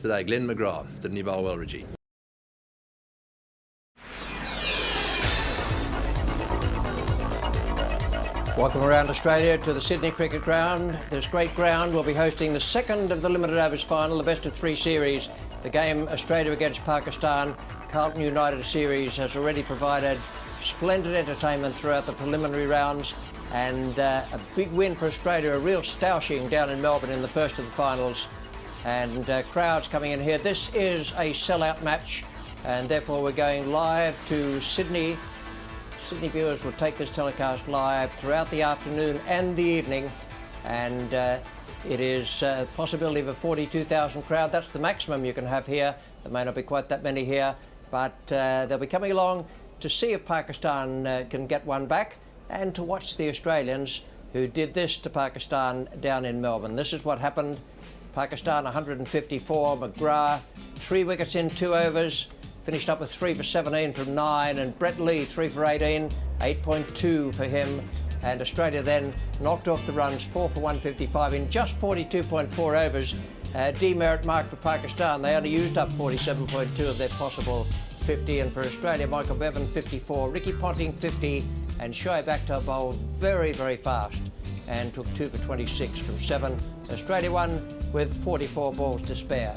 Today, Glenn McGrath. Didn't he bowl well, Reggie? Welcome around Australia to the Sydney Cricket Ground. This great ground will be hosting the second of the limited overs final, the best of three series. The game Australia against Pakistan, Carlton United series, has already provided splendid entertainment throughout the preliminary rounds, and a big win for Australia, a real stoushing down in Melbourne in the first of the finals, and crowds coming in here. This is a sellout match, and therefore we're going live to Sydney. Sydney viewers will take this telecast live throughout the afternoon and the evening, and it is a possibility of a 42,000 crowd. That's the maximum you can have here. There may not be quite that many here, but they'll be coming along to see if Pakistan can get one back, and to watch the Australians who did this to Pakistan down in Melbourne. This is what happened. Pakistan 154, McGrath 3 wickets in 2 overs. Finished up with 3 for 17 from 9, and Brett Lee 3 for 18, 8.2 for him. And Australia then knocked off the runs, 4 for 155 in just 42.4 overs. Demerit mark for Pakistan. They only used up 47.2 of their possible 50, and for Australia, Michael Bevan 54, Ricky Ponting 50, and Shoaib Akhtar bowled very, very fast and took 2 for 26 from 7. Australia won with 44 balls to spare.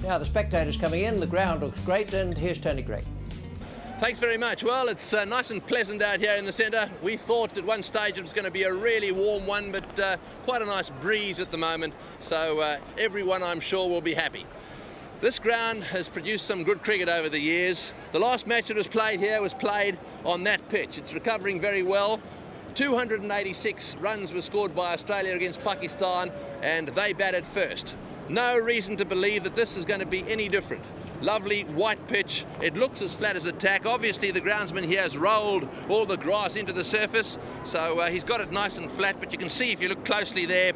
Now the spectators coming in, the ground looks great, and here's Tony Gregg. Thanks very much. Well, it's nice and pleasant out here in the centre. We thought at one stage it was going to be a really warm one, but quite a nice breeze at the moment, so everyone, I'm sure, will be happy. This ground has produced some good cricket over the years. The last match that was played here was played on that pitch. It's recovering very well. 286 runs were scored by Australia against Pakistan, and they batted first. No reason to believe that this is going to be any different. Lovely white pitch. It looks as flat as a tack. Obviously the groundsman here has rolled all the grass into the surface, so he's got it nice and flat, but you can see if you look closely there,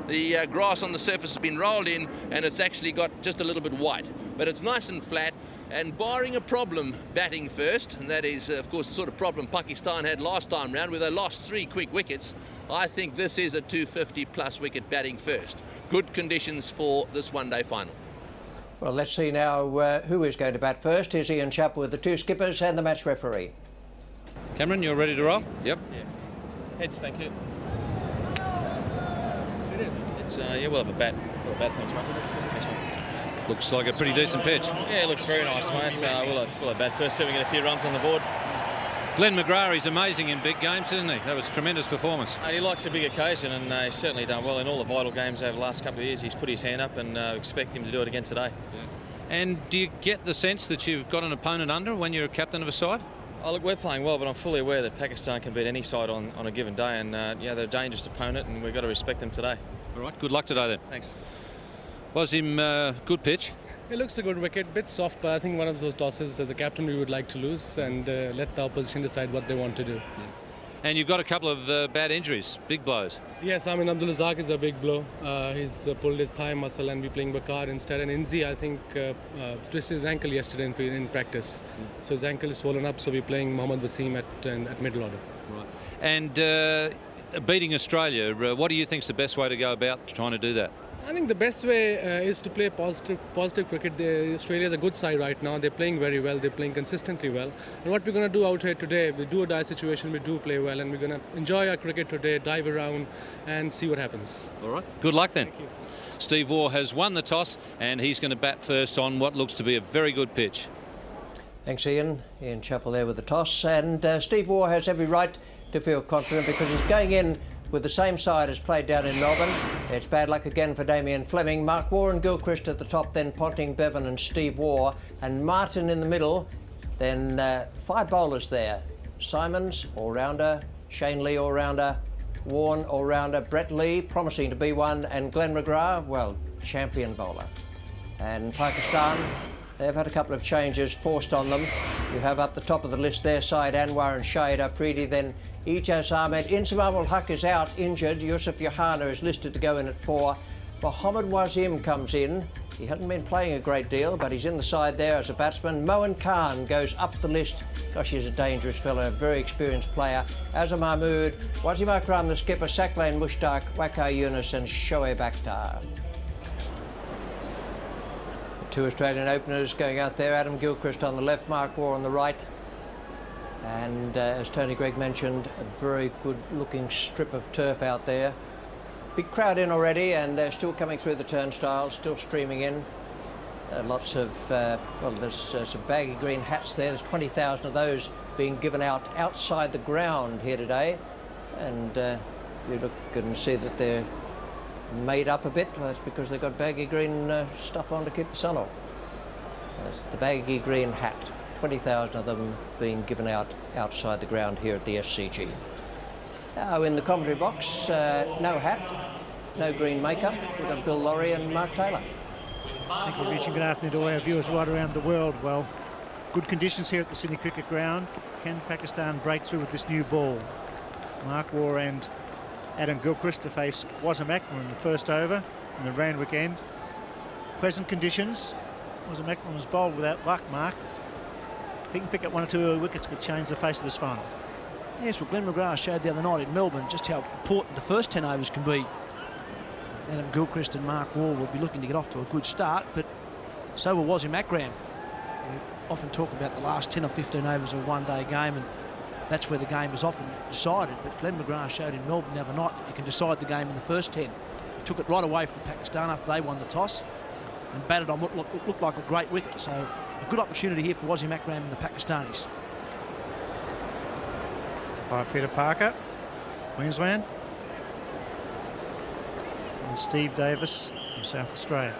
the grass on the surface has been rolled in, and it's actually got just a little bit white, but it's nice and flat. And barring a problem batting first, and that is of course the sort of problem Pakistan had last time round, where they lost 3 quick wickets, I think this is a 250 plus wicket batting first. Good conditions for this one-day final. Well, let's see now who is going to bat first. Here's Ian Chappell with the 2 skippers and the match referee. Cameron, you're ready to roll? Yep. Yeah. Heads, thank you. It is. It's yeah, we'll have a bat. We'll have a bat, thanks, mate. Thanks, mate. Looks like a pretty decent pitch. Yeah, it looks very nice, mate. We'll have bat first, so we get a few runs on the board. Glenn McGrath is amazing in big games, isn't he? That was a tremendous performance. And he likes a big occasion, and he's certainly done well in all the vital games over the last couple of years. He's put his hand up, and expect him to do it again today. Yeah. And do you get the sense that you've got an opponent under when you're a captain of a side? Oh, look, we're playing well, but I'm fully aware that Pakistan can beat any side on a given day, and yeah, they're a dangerous opponent, and we've got to respect them today. All right, good luck today then. Thanks. Wasim, good pitch. It looks a good wicket, bit soft, but I think one of those tosses as a captain we would like to lose and let the opposition decide what they want to do. Yeah. And you've got a couple of bad injuries, big blows. Yes, I mean Razzaq is a big blow. He's pulled his thigh muscle and we're playing Bakar instead. And Inzi, I think, twisted his ankle yesterday in practice. So his ankle is swollen up, so we're playing Wasim at middle order. Right. And beating Australia, what do you think is the best way to go about trying to do that? I think the best way is to play positive cricket. Australia is a good side right now. They're playing very well. They're playing consistently well. And what we're going to do out here today, we do a die situation, we do play well, and we're going to enjoy our cricket today, dive around and see what happens. All right. Good luck then. Thank you. Steve Waugh has won the toss, and he's going to bat first on what looks to be a very good pitch. Thanks, Ian. Ian Chappell there with the toss. And Steve Waugh has every right to feel confident because he's going in with the same side as played down in Melbourne. It's bad luck again for Damien Fleming. Waugh and Gilchrist at the top, then Ponting, Bevan and Steve Waugh, and Martyn in the middle. Then 5 bowlers there. Symonds, all-rounder, Shane Lee, all-rounder, Warren, all-rounder, Brett Lee, promising to be one, and Glenn McGrath, well, champion bowler. And Pakistan, they've had a couple of changes forced on them. You have up the top of the list their side Anwar and Shahid Afridi, then Ijaz Ahmed. Inzamam ul Haq is out, injured. Yusuf Yohana is listed to go in at 4. Mohammad Wasim comes in. He hasn't been playing a great deal, but he's in the side there as a batsman. Moin Khan goes up the list. Gosh, he's a dangerous fellow, a very experienced player. Azhar Mahmood, Wasim Akram, the skipper, Saqlain Mushtaq, Waqar Yunus and Shoaib Akhtar. Two Australian openers going out there. Adam Gilchrist on the left, Mark Waugh on the right. And as Tony Greig mentioned, a very good looking strip of turf out there. Big crowd in already, and they're still coming through the turnstiles, still streaming in. Lots of, well, there's some baggy green hats there. There's 20,000 of those being given out outside the ground here today. And if you look and see that they're made up a bit, well, that's because they've got baggy green stuff on to keep the sun off. That's the baggy green hat. 20,000 of them being given out outside the ground here at the SCG. Now in the commentary box, no hat, no green makeup. We've got Bill Laurie and Mark Taylor. Thank you, Rich, and good afternoon to all our viewers right around the world. Well, good conditions here at the Sydney Cricket Ground. Can Pakistan break through with this new ball? Mark Waugh and Adam Gilchrist to face Wasim Akram in the first over in the Randwick end. Present conditions. Wasim Akram was bowled without luck, Mark. If he can pick up 1 or 2 early wickets, could change the face of this final. Yes, well, Glenn McGrath showed the other night in Melbourne just how important the first 10 overs can be. Adam Gilchrist and Mark Waugh will be looking to get off to a good start, but so will Wasim Akram. We often talk about the last 10 or 15 overs of a one-day game, and that's where the game is often decided. But Glenn McGrath showed in Melbourne the other night that you can decide the game in the first 10. He took it right away from Pakistan after they won the toss and batted on what looked like a great wicket. So a good opportunity here for Wasim Akram and the Pakistanis. By Peter Parker, Queensland. And Steve Davis from South Australia.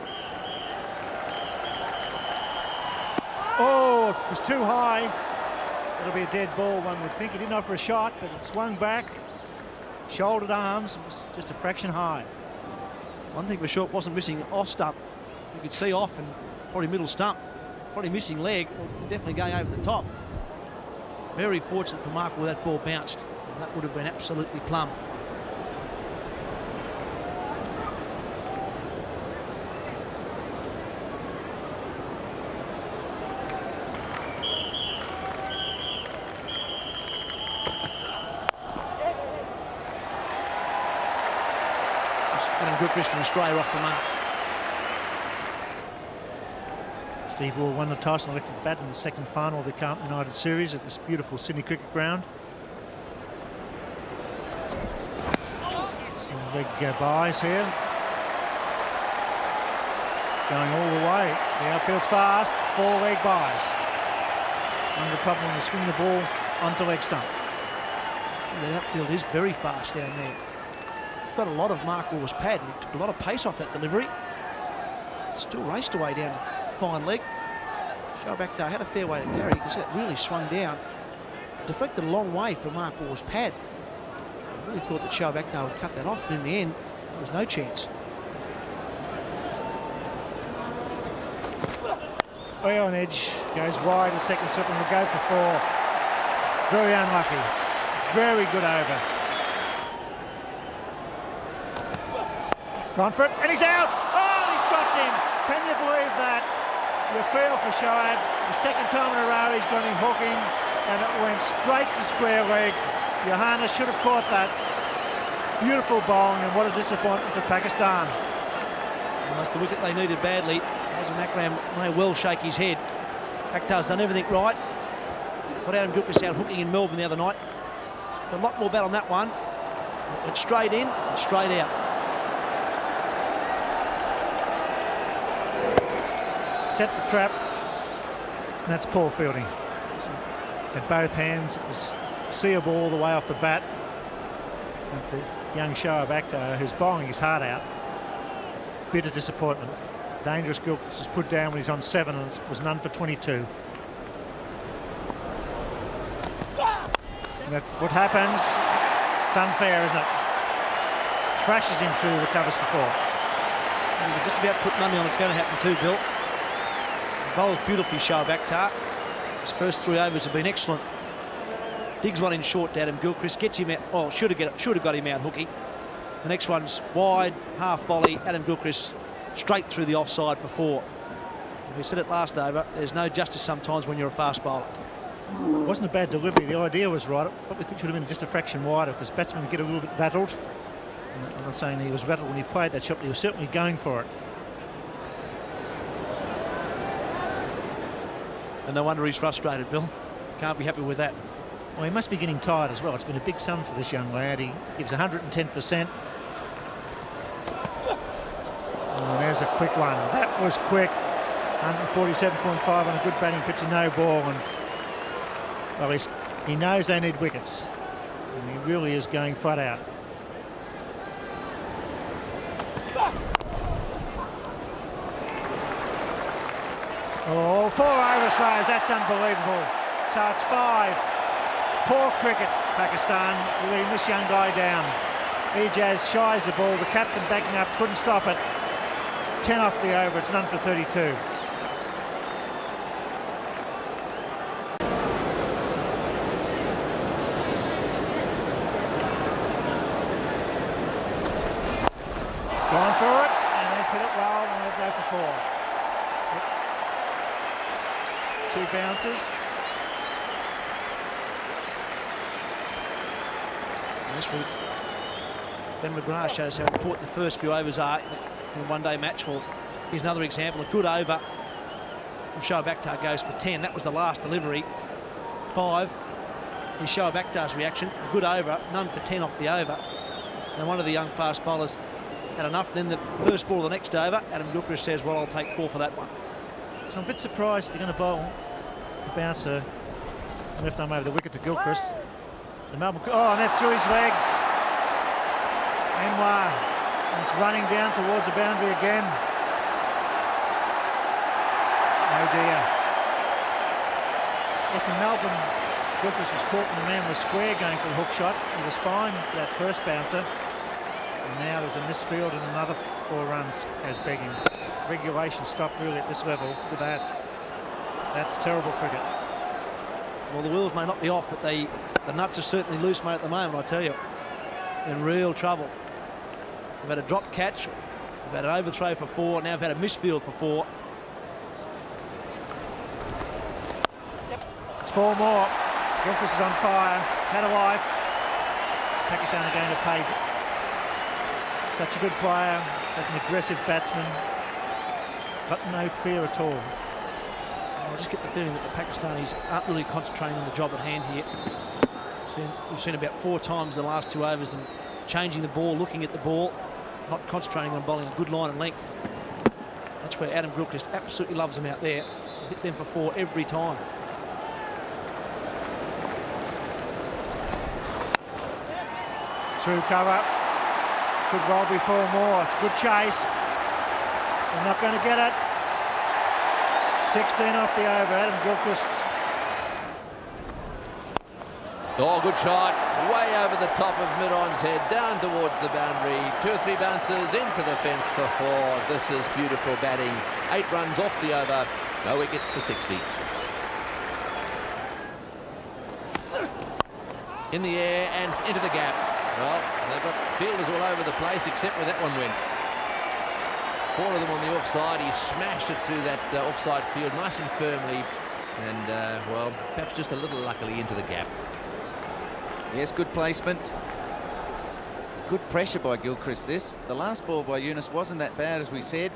Oh, it was too high. It'll be a dead ball, one would think. He didn't offer a shot, but it swung back. Shouldered arms, it was just a fraction high. One thing for sure, it wasn't missing off stump. You could see off and probably middle stump. Probably missing leg, definitely going over the top. Very fortunate for Mark where that ball bounced. And that would have been absolutely plumb. Adam Gilchrist and Australia off the mark. Steve Waugh won the toss and elected to bat in the second final of the Carlton United series at this beautiful Sydney Cricket Ground. Some leg buys here. It's going all the way. The outfield's fast. 4 leg buys. Only the problem to swing the ball onto leg stump. That outfield is very fast down there. Got a lot of Mark Waugh's pad, and he took a lot of pace off that delivery. Still raced away down the fine leg. Shoaib Akhtar had a fair way to carry because that really swung down. Deflected a long way from Mark Waugh's pad. I really thought that Shoaib Akhtar would cut that off, but in the end, there was no chance. Way on edge, goes wide, the second circle will go for 4. Very unlucky. Very good over. Gone for it, and he's out! Oh, he's dropped him! Can you believe that? You feel for Shoaib. The second time in a row he's gone in hooking, and it went straight to square leg. Johanna should have caught that. Beautiful bowling, and what a disappointment for Pakistan. Well, that's the wicket they needed badly. Wasim Akram may well shake his head. Akhtar's done everything right. Got Adam Gilchrist out hooking in Melbourne the other night. A lot more bat on that one. It went straight in and straight out. Set the trap, and that's poor fielding. At both hands, it was seeable all the way off the bat. And the young Shoaib Akhtar, who's bowling his heart out. Bitter disappointment. Dangerous Gilchrist is put down when he's on 7, and it was none for 22. And that's what happens. It's unfair, isn't it? Thrashes him through the covers for 4. You can just about put money on it's going to happen too, Bill. Bowled beautifully, Shoaib Akhtar. His first 3 overs have been excellent. Digs one in short to Adam Gilchrist, gets him out. Oh, should have got him out hooking. The next one's wide, half volley. Adam Gilchrist straight through the offside for 4. We said it last over. There's no justice sometimes when you're a fast bowler. It wasn't a bad delivery. The idea was right. It probably should have been just a fraction wider because batsmen get a little bit rattled. I'm not saying he was rattled when he played that shot, but he was certainly going for it. And no wonder he's frustrated, Bill. Can't be happy with that. Well, he must be getting tired as well. It's been a big sum for this young lad. He gives 110%. Oh, there's a quick one. That was quick. 147.5 on a good batting pitch, and no ball. And well, he knows they need wickets. And he really is going flat out. Oh, 4 overthrows. That's unbelievable. So it's 5. Poor cricket, Pakistan. You're letting this young guy down. Ejaz shies the ball. The captain backing up, couldn't stop it. 10 off the over. It's none for 32. Gone for it, and they've hit it well, and they'll go for 4. 2 bounces. Ben McGrath shows how important the first few overs are in a one-day match. Well, here's another example. A good over. Shoaib Akhtar goes for 10. That was the last delivery. 5. Here's Shoaib Akhtar's reaction. A good over, none for 10 off the over. And one of the young fast bowlers had enough. Then the first ball of the next over, Adam Gilchrist says, well, I'll take 4 for that one. So I'm a bit surprised if you're going to bowl a bouncer left arm over the wicket to Gilchrist. The Melbourne, oh, and that's through his legs. And Waugh, and it's running down towards the boundary again. Oh dear. Yes, in Melbourne, Gilchrist was caught and the man was square going for the hook shot. He was fine for that first bouncer. And now there's a misfield and another 4 runs as begging. Regulation stopped really at this level with that. That's terrible cricket. Well, the wheels may not be off, but the nuts are certainly loose, mate, at the moment, I tell you. In real trouble. We've had a drop catch, we've had an overthrow for 4, now we've had a misfield for 4. It's 4 more. Gilchrist is on fire. Had a wife. Pakistan are going to pay. Such a good player, such an aggressive batsman. Got no fear at all. I just get the feeling that the Pakistanis aren't really concentrating on the job at hand here. We've seen about 4 times in the last 2 overs them changing the ball, looking at the ball, not concentrating on bowling a good line and length. That's where Adam Gilchrist absolutely loves them out there. Hit them for 4 every time. Through cover. Could well be 4 more. It's a good chase. They're not going to get it. 16 off the over. Adam Gilchrist. Oh, good shot. Way over the top of mid-on's head, down towards the boundary. 2 or 3 bounces into the fence for 4. This is beautiful batting. 8 runs off the over. No wicket for 60. In the air and into the gap. Well, they've got fielders all over the place except where that one went. 4 of them on the offside. He smashed it through that offside field nice and firmly. And, well, perhaps just a little luckily into the gap. Yes, good placement. Good pressure by Gilchrist this. The last ball by Yunus wasn't that bad, as we said.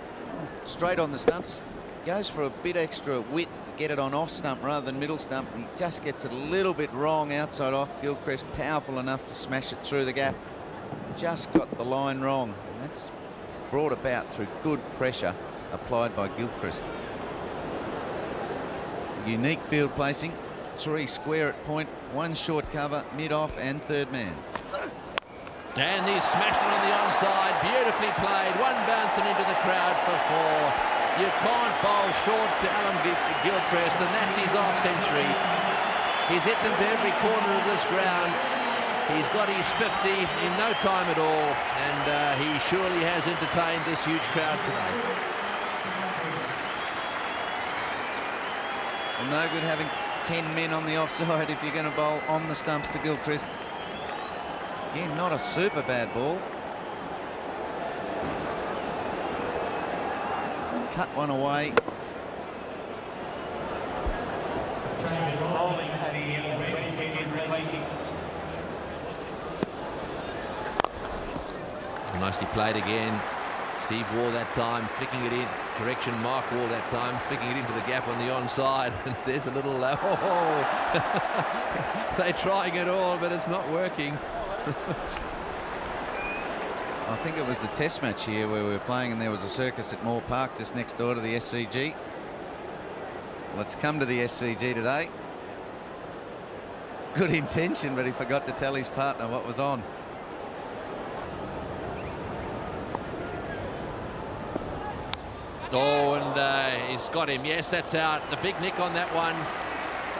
Straight on the stumps. Goes for a bit extra width to get it on off stump rather than middle stump. He just gets it a little bit wrong outside off. Gilchrist powerful enough to smash it through the gap. Just got the line wrong. And that's brought about through good pressure applied by Gilchrist. It's a unique field placing. 3 square at point, 1 short cover, mid-off and 3rd man. And he's smashed it on the onside. Beautifully played. 1 bouncing into the crowd for 4. You can't bowl short to Alan Gilchrist, and that's his half-century. He's hit them to every corner of this ground. He's got his 50 in no time at all, and he surely has entertained this huge crowd today. Well, no good having 10 men on the offside if you're going to bowl on the stumps to Gilchrist. Again, not a super bad ball. He's cut one away. Nicely played again. Steve Waugh that time, flicking it in. Correction, Mark Waugh that time, flicking it into the gap on the onside. And there's a little... they're trying it all, but it's not working. I think it was the test match here where we were playing and there was a circus at Moore Park just next door to the SCG. Well, it's come to the SCG today. Good intention, but he forgot to tell his partner what was on. Oh, and he's got him. Yes, that's out. A big nick on that one.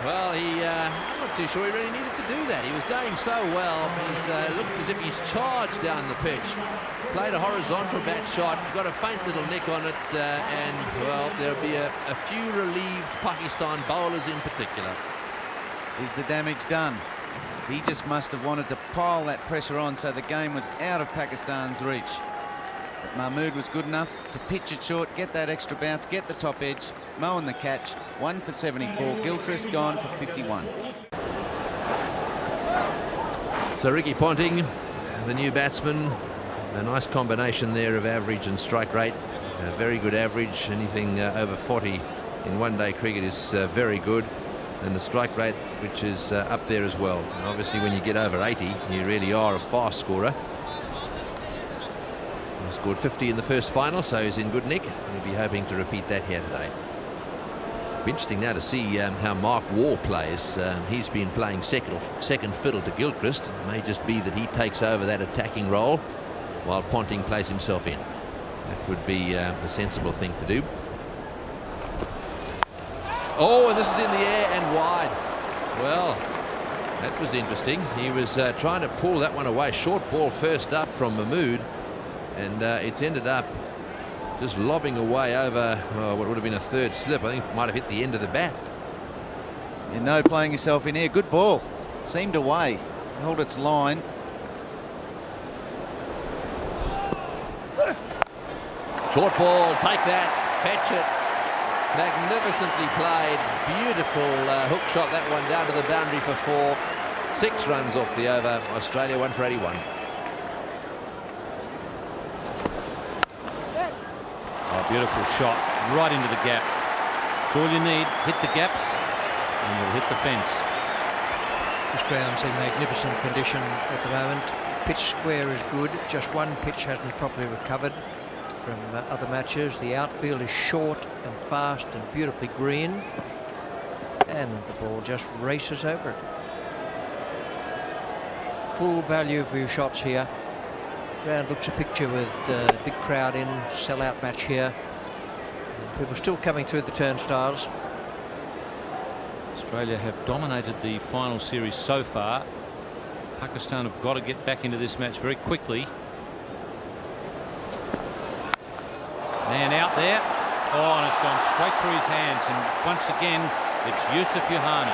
Well, I'm not too sure he really needed to do that. He was going so well. He's looked as if he's charged down the pitch. Played a horizontal bat shot, got a faint little nick on it, and, well, there'll be a few relieved Pakistan bowlers in particular. Is the damage done? He just must have wanted to pile that pressure on so the game was out of Pakistan's reach. But Mahmood was good enough to pitch it short, get that extra bounce, get the top edge, mowing the catch. 1 for 74. Gilchrist gone for 51. So Ricky Ponting, the new batsman, a nice combination there of average and strike rate. A very good average. Anything over 40 in one-day cricket is very good. And the strike rate, which is up there as well. And obviously, when you get over 80, you really are a fast scorer. He scored 50 in the first final, so he's in good nick. We'll be hoping to repeat that here today. Be interesting now to see how Mark Waugh plays. He's been playing second fiddle to Gilchrist. It may just be that he takes over that attacking role while Ponting plays himself in. That would be a sensible thing to do. Oh, and this is in the air and wide. Well, that was interesting. He was trying to pull that one away. Short ball first up from Mahmood, and it's ended up just lobbing away over what would have been a third slip. I think it might have hit the end of the bat. You know, playing yourself in here. Good ball. Seemed away. Held its line. Short ball, take that, fetch it. Magnificently played. Beautiful hook shot, that one down to the boundary for 4. 6 runs off the over. Australia 1 for 81. Oh, beautiful shot right into the gap. It's all you need. Hit the gaps and you'll hit the fence. This ground's in magnificent condition at the moment. Pitch square is good. Just one pitch hasn't properly recovered from other matches. The outfield is short and fast and beautifully green, and the ball just races over it. Full value for your shots here. Ground looks a picture with a big crowd in, sell-out match here. People still coming through the turnstiles. Australia have dominated the final series so far. Pakistan have got to get back into this match very quickly. Man out there. Oh, and it's gone straight through his hands. And once again, it's Yusuf Yohani.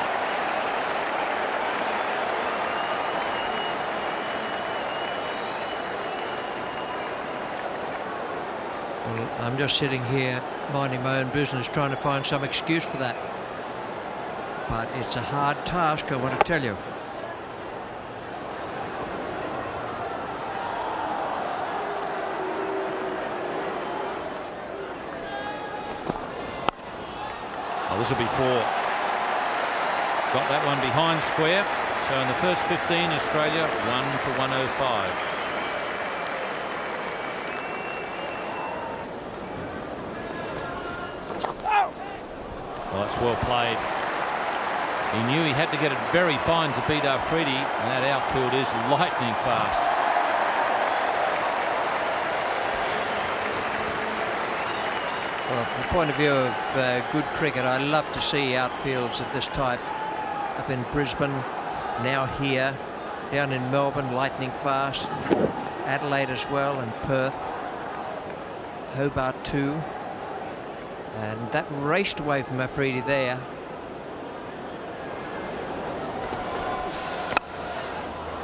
Well, I'm just sitting here minding my own business, trying to find some excuse for that. But it's a hard task, I want to tell you. Oh, this will be 4. Got that one behind square. So in the first 15, Australia 1 for 105. Well, it's well played. He knew he had to get it very fine to beat Afridi, and that outfield is lightning fast. Well, from the point of view of good cricket, I love to see outfields of this type up in Brisbane, now here, down in Melbourne, lightning fast, Adelaide as well, and Perth, Hobart too. And that raced away from Afridi there.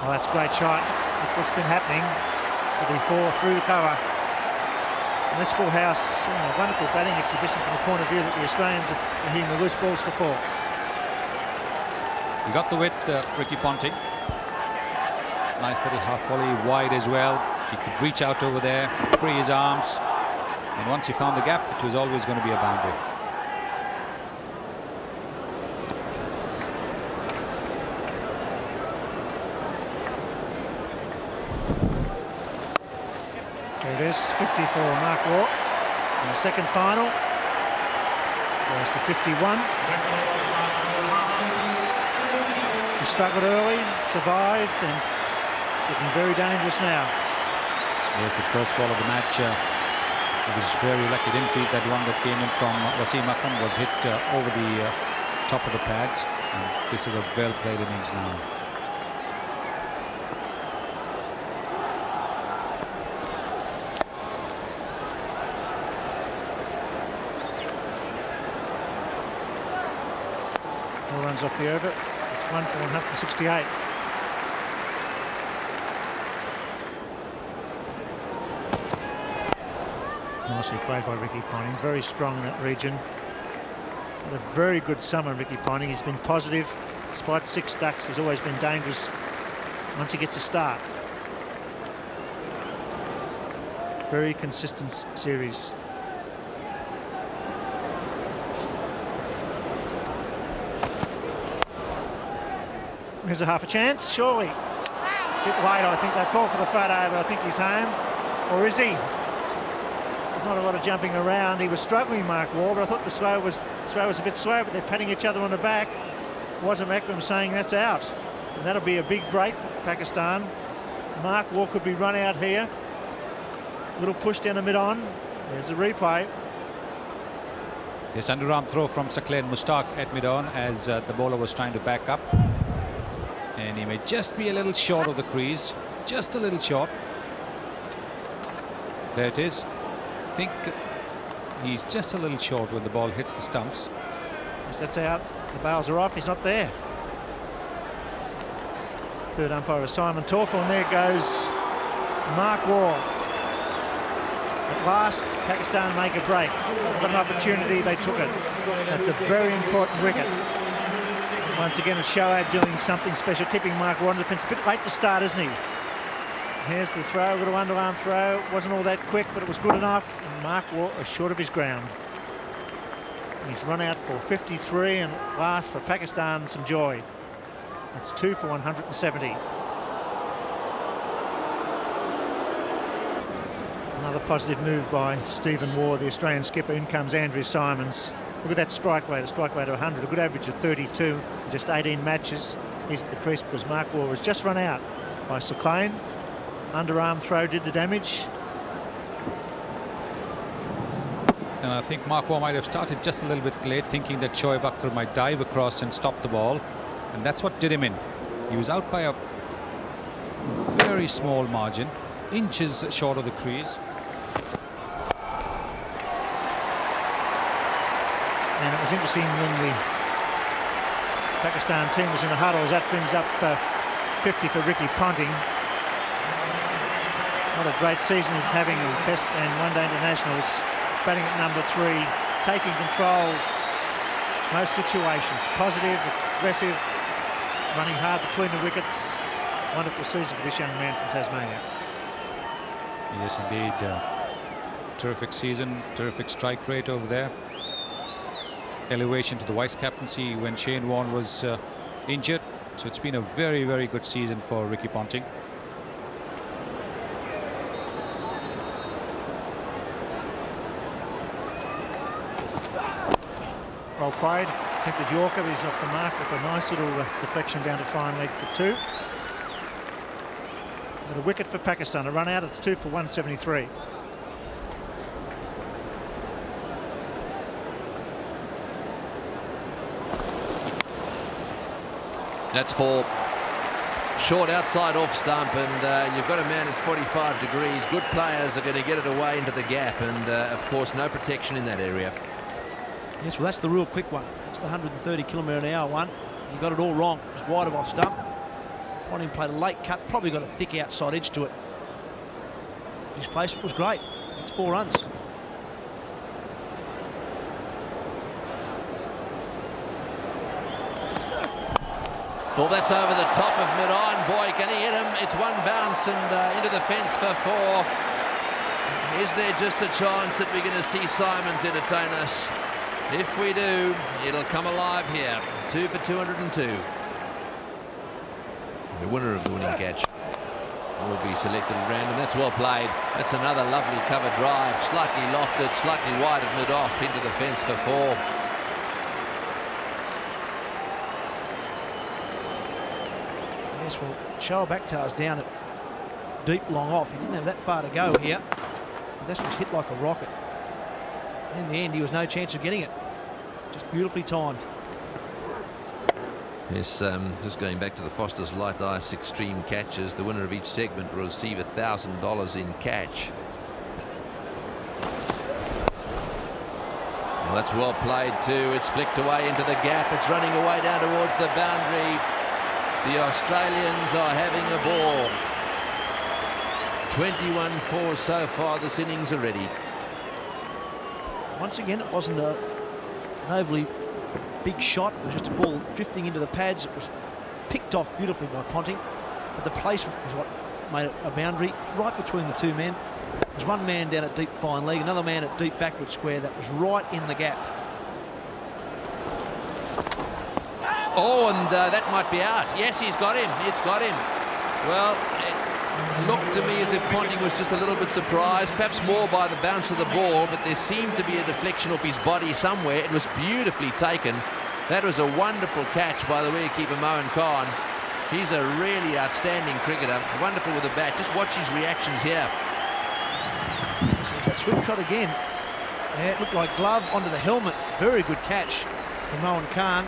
Oh, that's a great shot. That's what's been happening. To be 4 through the cover. And this full house, a wonderful batting exhibition from the point of view that the Australians are hitting the loose balls for 4. He got the width, Ricky Ponting. Nice little half volley wide as well. He could reach out over there, free his arms. And once he found the gap, it was always going to be a boundary. There it is, 50 for Mark Waugh. And the second final goes to 51. He struggled early, survived, and looking very dangerous now. Yes, the first ball of the match, it was very lucky. Didn't feed that one that came in from Wasim Akram, was hit over the top of the pads. And this is a well-played innings now. No runs off the over. It's 1 for 168. Nicely played by Ricky Ponting. Very strong in that region. Had a very good summer, Ricky Ponting. He's been positive. Despite 6 ducks, he's always been dangerous once he gets a start. Very consistent series. Here's a half a chance, surely. Bit late, I think. They called for the photo, but I think he's home. Or is he? There's not a lot of jumping around. He was struggling, Mark Waugh, but I thought the throw was a bit slow, but they're patting each other on the back. Wasim Akram saying that's out. And that'll be a big break for Pakistan. Mark Waugh could be run out here. Little push down the mid-on. There's the replay. Yes, underarm throw from Saqlain Mushtaq at mid-on as the bowler was trying to back up. And he may just be a little short of the crease. Just a little short. There it is. I think he's just a little short when the ball hits the stumps. Yes, that's out. The bails are off. He's not there. Third umpire is Simon Torfel, and there goes Mark Waugh. At last, Pakistan make a break. Got an opportunity, they took it. That's a very important wicket. Once again, it's Shoaib doing something special, keeping Mark Waugh on defence. A bit late to start, isn't he? Here's the throw, a little underarm throw. Wasn't all that quick, but it was good enough. And Mark Waugh is short of his ground. He's run out for 53, and at last for Pakistan, some joy. It's 2 for 170. Another positive move by Stephen Waugh, the Australian skipper. In comes Andrew Symonds. Look at that strike rate, a strike rate of 100, a good average of 32 in just 18 matches. He's at the crease because Mark Waugh was just run out by Saqlain. Underarm throw did the damage. And I think Mark Waugh might have started just a little bit late, thinking that Shoaib Akhtar might dive across and stop the ball. And that's what did him in. He was out by a very small margin, inches short of the crease. And it was interesting when the Pakistan team was in the huddle, as that brings up 50 for Ricky Ponting. What a great season he's having in Test and One-Day Internationals. Batting at number 3, taking control most situations. Positive, aggressive, running hard between the wickets. Wonderful season for this young man from Tasmania. Yes, indeed. Terrific season, terrific strike rate over there. Elevation to the vice captaincy when Shane Warne was injured. So it's been a very, very good season for Ricky Ponting. Well played. Attempted Yorker, but he's off the mark with a nice little deflection down to fine leg for 2. But a wicket for Pakistan. A run out. It's 2 for 173. That's for short outside off stump, and you've got a man at 45 degrees. Good players are going to get it away into the gap, and of course no protection in that area. Yes, well, that's the real quick one. That's the 130 km/h one. He got it all wrong. It was wide of off stump. Ponting played a late cut, probably got a thick outside edge to it. His placement was great. It's 4 runs. Well, that's over the top of mid-on. Boy, can he hit him. It's one bounce and into the fence for 4. Is there just a chance that we're going to see Symonds entertain us? If we do, it'll come alive here. 2 for 202. The winner of the winning catch will be selected at random. That's well played. That's another lovely cover drive. Slightly lofted, slightly wide of mid-off into the fence for 4. Yes, well, Shoaib Akhtar's down at deep long off. He didn't have that far to go here. But this was hit like a rocket. And in the end, he was no chance of getting it. Just beautifully timed. Yes, just going back to the Foster's Light Ice Extreme Catches, the winner of each segment will receive $1,000 in catch. Well, that's well played too. It's flicked away into the gap. It's running away down towards the boundary. The Australians are having a ball. 21-4 so far this innings already. Once again, it wasn't an overly big shot. It was just a ball drifting into the pads. It was picked off beautifully by Ponting, but the placement was what made it a boundary right between the two men. There's one man down at deep fine leg, another man at deep backward square. That was right in the gap. Oh, and that might be out. Yes, he's got him. It's got him. Well, it looked to me as if Ponting was just a little bit surprised, perhaps more by the bounce of the ball, but there seemed to be a deflection off his body somewhere. It was beautifully taken. That was a wonderful catch by the wicketkeeper Mohan Khan. He's a really outstanding cricketer. Wonderful with the bat. Just watch his reactions here. So that sweep shot again. Yeah, it looked like glove onto the helmet. Very good catch from Mohan Khan.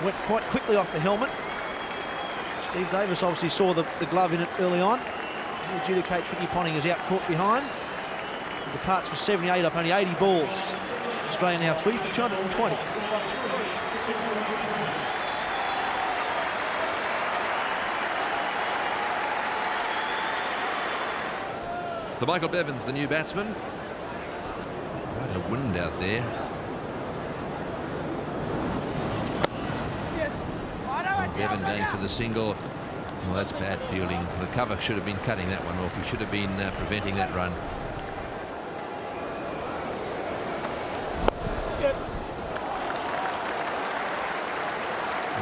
Went quite quickly off the helmet. Steve Davis obviously saw the glove in it early on. He adjudicates Ricky Ponting is out caught behind. He departs for 78 off only 80 balls. Australia now 3 for 220. The Michael Bevins, the new batsman. Quite a wind out there. Bevan going for the single. Well, that's bad fielding. The cover should have been cutting that one off. He should have been preventing that run.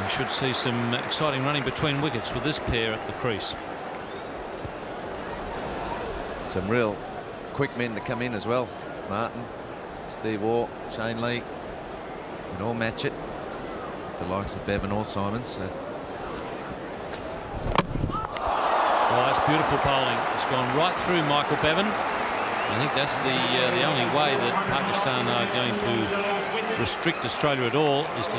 We should see some exciting running between wickets with this pair at the crease. Some real quick men to come in as well. Martin, Steve Waugh, Shane Lee can all match it. The likes of Bevan or Symonds. So. Well, that's beautiful bowling. It's gone right through Michael Bevan. I think that's the only way that Pakistan are going to restrict Australia at all, is to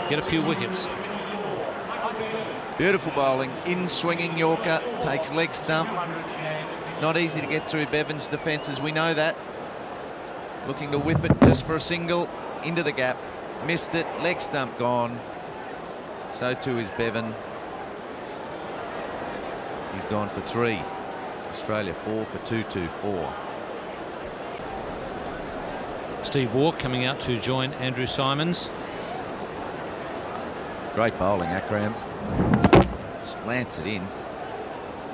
get a few wickets. Beautiful bowling. In swinging Yorker, takes leg stump. Not easy to get through Bevan's defences, we know that. Looking to whip it just for a single into the gap. Missed it, leg stump gone. So too is Bevan. He's gone for 3. Australia 4 for 224. Steve Waugh coming out to join Andrew Symonds. Great bowling, Akram. Slants it in.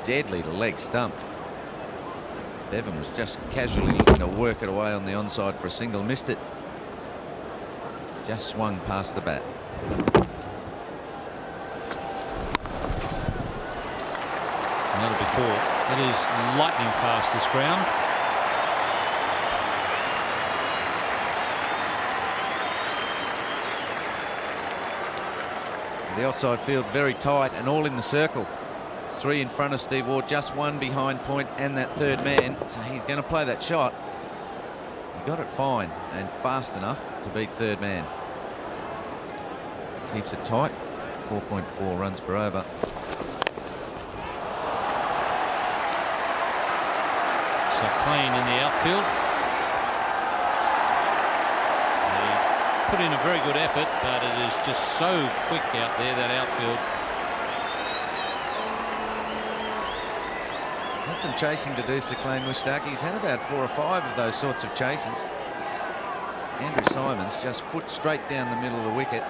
Deadly to leg stump. Bevan was just casually looking to work it away on the onside for a single. Missed it. Just swung past the bat. Another before. It is lightning fast, this ground. The offside field very tight and all in the circle. 3 in front of Steve Waugh, just 1 behind point and that third man. So he's going to play that shot. He got it fine and fast enough to beat third man. Keeps it tight. 4.4 runs per over. So Klein in the outfield. He put in a very good effort, but it is just so quick out there, that outfield. He's had some chasing to do, Sir Klein Mushtaq. He's had about 4 or 5 of those sorts of chases. Andrew Symonds just foot straight down the middle of the wicket,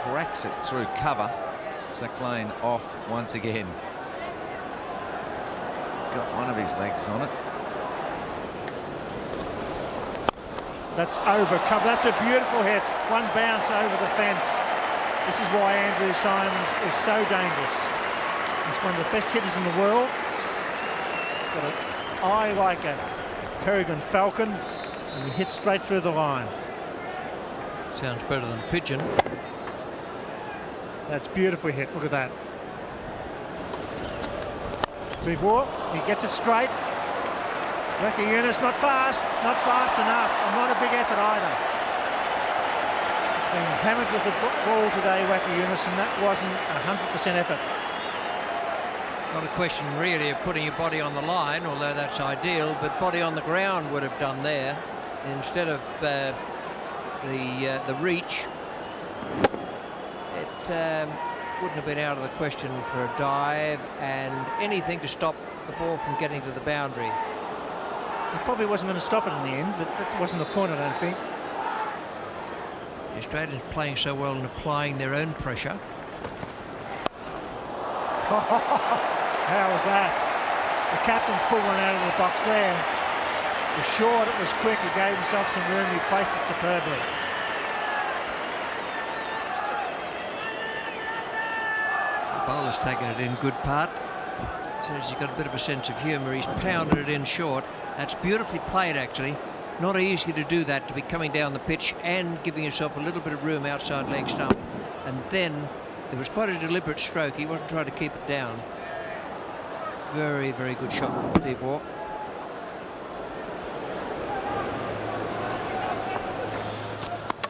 cracks it through cover. Sir Klein off once again. Got one of his legs on it. That's overcome. That's a beautiful hit. One bounce over the fence. This is why Andrew Symonds is so dangerous. He's one of the best hitters in the world. He's got an eye like a peregrine falcon, and he hits straight through the line. Sounds better than pigeon. That's beautifully hit. Look at that. Steve Waugh, he gets it straight. Wacky Yunus, not fast enough, and not a big effort either. He's been hammered with the ball today, Wacky Yunus, and that wasn't 100% effort. Not a question really of putting your body on the line, although that's ideal, but body on the ground would have done there instead of the reach. It wouldn't have been out of the question for a dive and anything to stop the ball from getting to the boundary. He probably wasn't going to stop it in the end, but that wasn't the point, I don't think. The Australians playing so well and applying their own pressure. How was that? The captain's pulled one out of the box there. It was short, it was quick, he gave himself some room, he placed it superbly. The bowler's taken it in good part. Says he's got a bit of a sense of humour. He's pounded it in short. That's beautifully played, actually. Not easy to do that, to be coming down the pitch and giving yourself a little bit of room outside leg stump. And then it was quite a deliberate stroke. He wasn't trying to keep it down. Very, very good shot from Steve Waugh.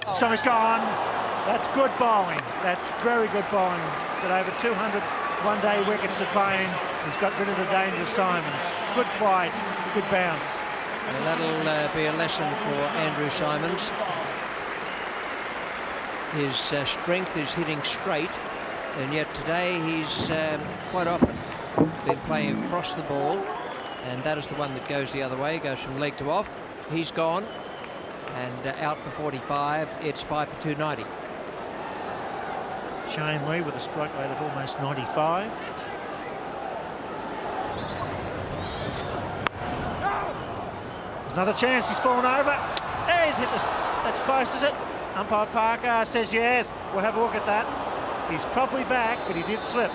So he's gone. That's good bowling. That's very good bowling. Got over 200 one-day wickets of playing. He's got rid of the dangerous Symonds. Good flight, good bounce. And that'll be a lesson for Andrew Symonds. His strength is hitting straight, and yet today he's quite often been playing across the ball, and that is the one that goes the other way, goes from leg to off. He's gone, and out for 45. It's 5 for 290. Shane Lee with a strike rate of almost 95. There's another chance, he's fallen over. There, he's hit this. That's close, is it? Umpire Parker says yes. We'll have a look at that. He's probably back, but he did slip.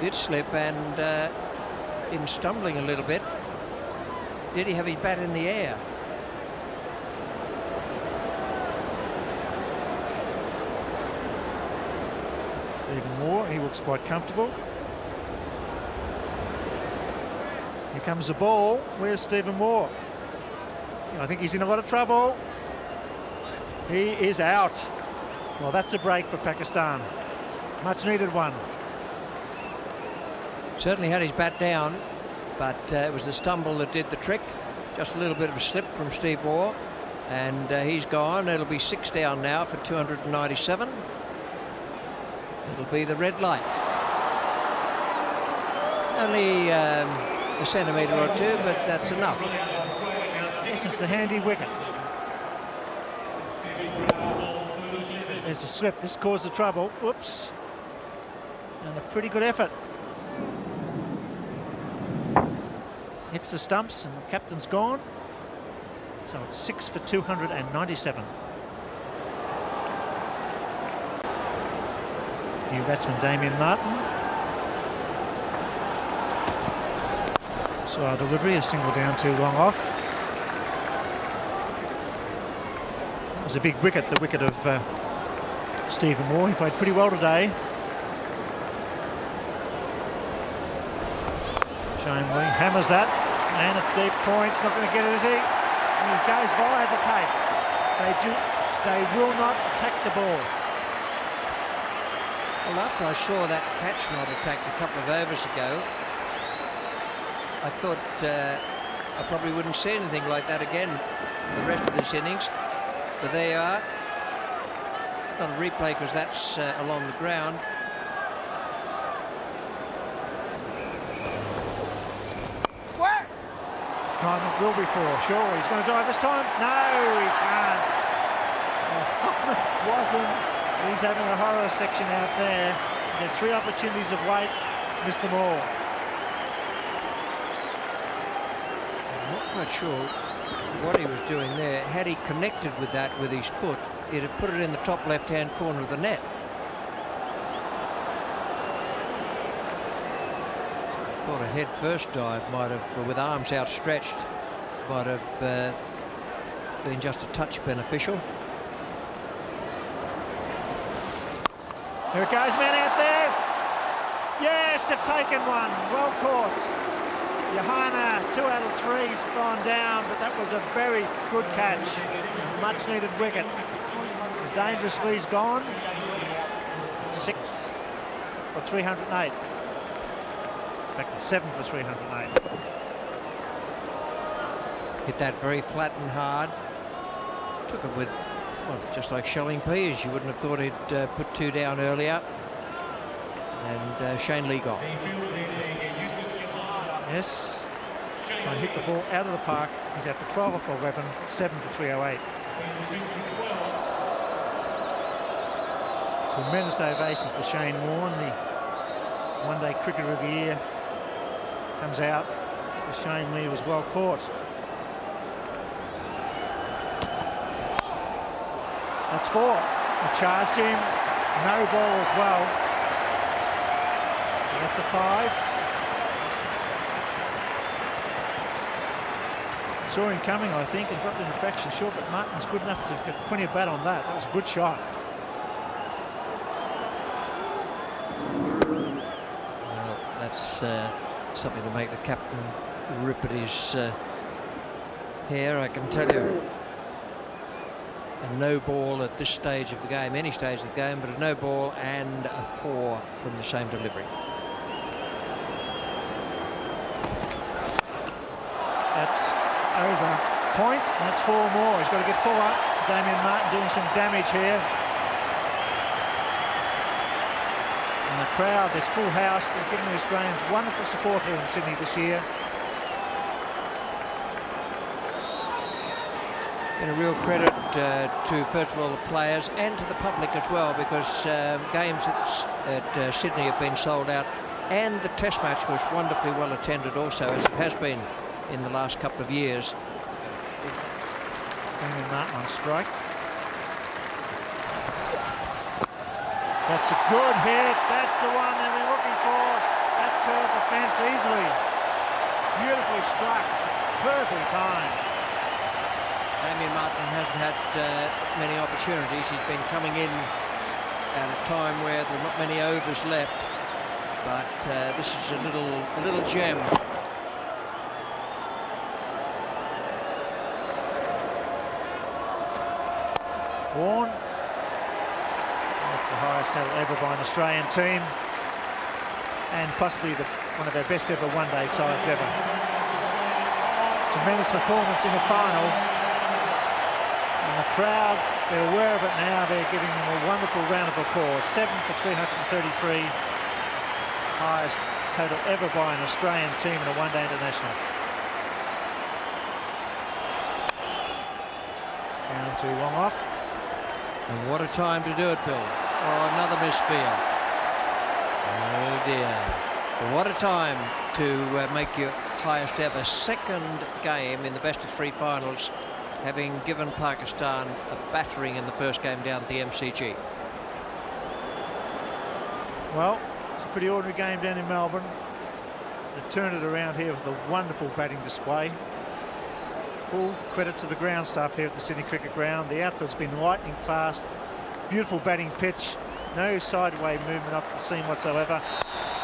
Did slip, and in stumbling a little bit, did he have his bat in the air? Stephen Waugh, he looks quite comfortable. Here comes the ball. Where's Stephen Waugh? I think he's in a lot of trouble. He is out. Well, that's a break for Pakistan. Much needed one. Certainly had his bat down, but it was the stumble that did the trick. Just a little bit of a slip from Steve Waugh, and he's gone. It'll be 6 down now for 297. It'll be the red light. Only a centimetre or two, but that's enough. This is the handy wicket. There's a slip. This caused the trouble. Whoops. And a pretty good effort. Hits the stumps, and the captain's gone. So it's 6 for 297. New batsman Damien Martin. So our delivery, a single down, too long off. It was a big wicket, the wicket of Stephen Waugh. He played pretty well today. Shane Lee hammers that, and at deep points, not going to get it, is he? And he goes via the cape. They will not attack the ball. Well, after I saw that catch not attacked a couple of overs ago, I thought I probably wouldn't see anything like that again for the rest of this innings. But there you are. Not a replay because that's along the ground. This time it will be for, surely. He's going to dive this time. No, he can't. He's having a horror section out there. He's had 3 opportunities of late, missed them all. Quite sure what he was doing there. Had he connected with that with his foot, he'd have put it in the top left-hand corner of the net. Thought a head-first dive might have, with arms outstretched, might have been just a touch beneficial. Here it goes, man out there. Yes, they've taken one. Well caught. Johanna, 2 out of 3's gone down, but that was a very good catch. Much needed wicket. Dangerously's gone. 6 for 308. In fact, 7 for 308. Hit that very flat and hard. Took it with, well, just like shelling peas. You wouldn't have thought he'd put 2 down earlier. And Shane Lee gone. Yes. Trying to hit the ball out of the park. He's out for 12 off a weapon, 7 for 308. Tremendous ovation for Shane Warne, the one-day cricketer of the year. Comes out. Shane Lee was well caught. That's 4. He charged him. No ball as well. That's a 5. Saw him coming, I think, and dropped in a fraction short, but Martin was good enough to get plenty of bat on that. That was a good shot. Well, that's something to make the captain rip at his hair, I can tell you. A no ball at this stage of the game, any stage of the game, but a no ball and a 4 from the same delivery. That's over point, and that's 4 more. He's got to get 4 up. Damien Martin doing some damage here. And the crowd, this full house, they're giving the Australians wonderful support here in Sydney this year. Been a real credit to, first of all, the players and to the public as well, because games at Sydney have been sold out, and the Test match was wonderfully well attended also, as it has been in the last couple of years. Damien Martin on strike. That's a good hit. That's the one they've been looking for. That's curved the fence easily. Beautifully struck. Perfectly timed. Damien Martin hasn't had many opportunities. He's been coming in at a time where there are not many overs left, but this is a little gem. Warne. That's the highest total ever by an Australian team, and possibly one of our best ever one-day sides ever. Tremendous performance in the final. And the crowd, they're aware of it now. They're giving them a wonderful round of applause. 7 for 333. Highest total ever by an Australian team in a one-day international. It's down to long off. And what a time to do it, Bill. Oh, another misfield. Oh, dear. What a time to make your highest ever second game in the best-of-3 finals, having given Pakistan a battering in the first game down at the MCG. Well, it's a pretty ordinary game down in Melbourne. They've turned it around here with a wonderful batting display. Full credit to the ground staff here at the Sydney Cricket Ground. The outfield's been lightning fast. Beautiful batting pitch. No sideway movement up the seam whatsoever.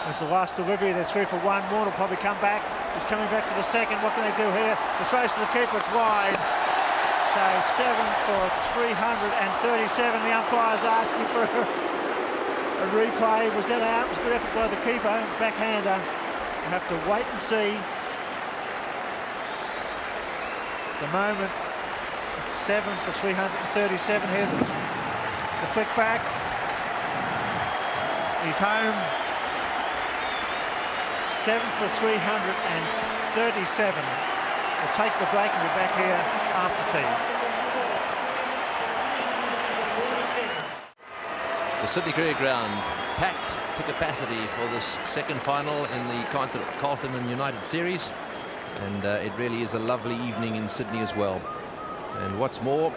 There's the last delivery. They're 3 for 1. Warne will probably come back. He's coming back for the second. What can they do here? The throws to the keeper. It's wide. So 7 for 337. The umpire's asking for a replay. Was that out? It was a good effort by the keeper. Backhander. We'll have to wait and see. At the moment, it's 7 for 337. Here's the flick back. He's home. 7 for 337. We'll take the break and be back here after tea. The Sydney Cricket Ground packed to capacity for this second final in the Carlton and United series. and it really is a lovely evening in Sydney as well. And what's more,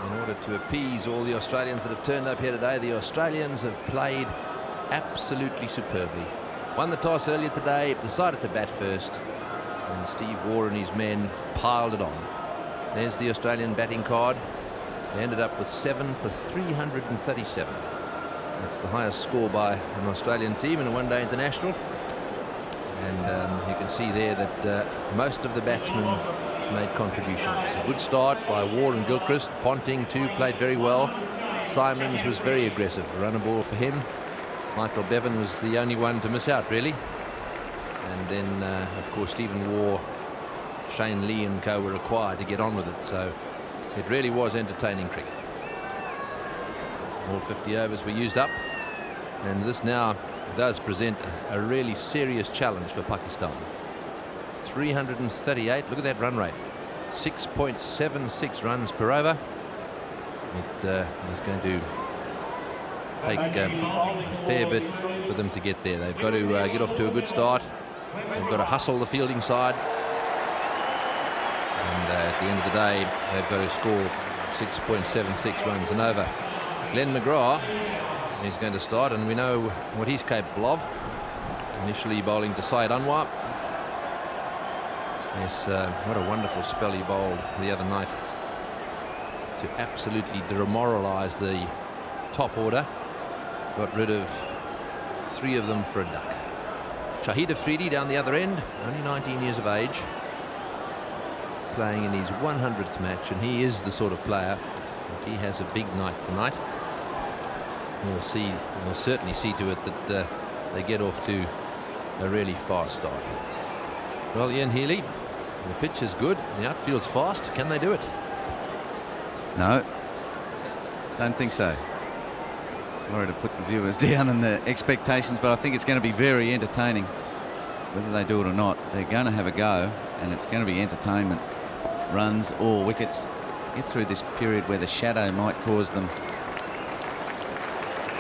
in order to appease all the Australians that have turned up here today, the Australians have played absolutely superbly. Won the toss earlier today, decided to bat first, and Steve Waugh and his men piled it on. There's the Australian batting card. They ended up with 7 for 337. That's the highest score by an Australian team in a one-day international. And you can see there that most of the batsmen made contributions. A good start by Waugh and Gilchrist. Ponting too played very well. Symonds was very aggressive. A runner ball for him. Michael Bevan was the only one to miss out, really. And then, of course, Stephen Waugh, Shane Lee and co were required to get on with it. So it really was entertaining cricket. All 50 overs were used up. And this now does present a really serious challenge for Pakistan. 338. Look at that run rate. 6.76 runs per over. It is going to take a fair bit for them to get there. They've got to get off to a good start. They've got to hustle the fielding side. And at the end of the day, they've got to score 6.76 runs and over. Glenn McGrath is going to start, and we know what he's capable of. Initially bowling to Syed Anwar. Yes, what a wonderful spell he bowled the other night to absolutely demoralise the top order. Got rid of 3 of them for a duck. Shahid Afridi down the other end, only 19 years of age, playing in his 100th match, and he is the sort of player that he has a big night tonight. We'll certainly see to it that they get off to a really fast start. Well, Ian Healy, the pitch is good, the outfield's fast. Can they do it? No, don't think so. Sorry to put the viewers down in the expectations, but I think it's going to be very entertaining. Whether they do it or not, they're going to have a go, and it's going to be entertainment. Runs or wickets. Get through this period where the shadow might cause them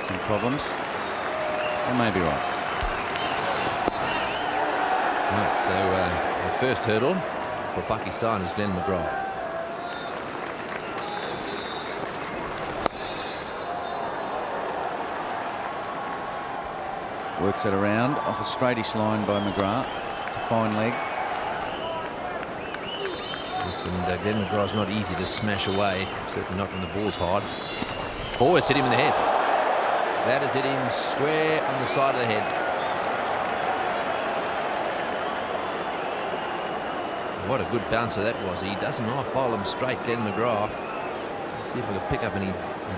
some problems. They may be right. Right, so the first hurdle for Pakistan is Glenn McGrath. Works it around off a straightish line by McGrath to fine leg. Yes, and Glenn McGrath's not easy to smash away, certainly not when the ball's hard. Oh, it's hit him in the head. That has hit him square on the side of the head. What a good bouncer that was. He doesn't half bowl him straight, Glenn McGrath. Let's see if we can pick up any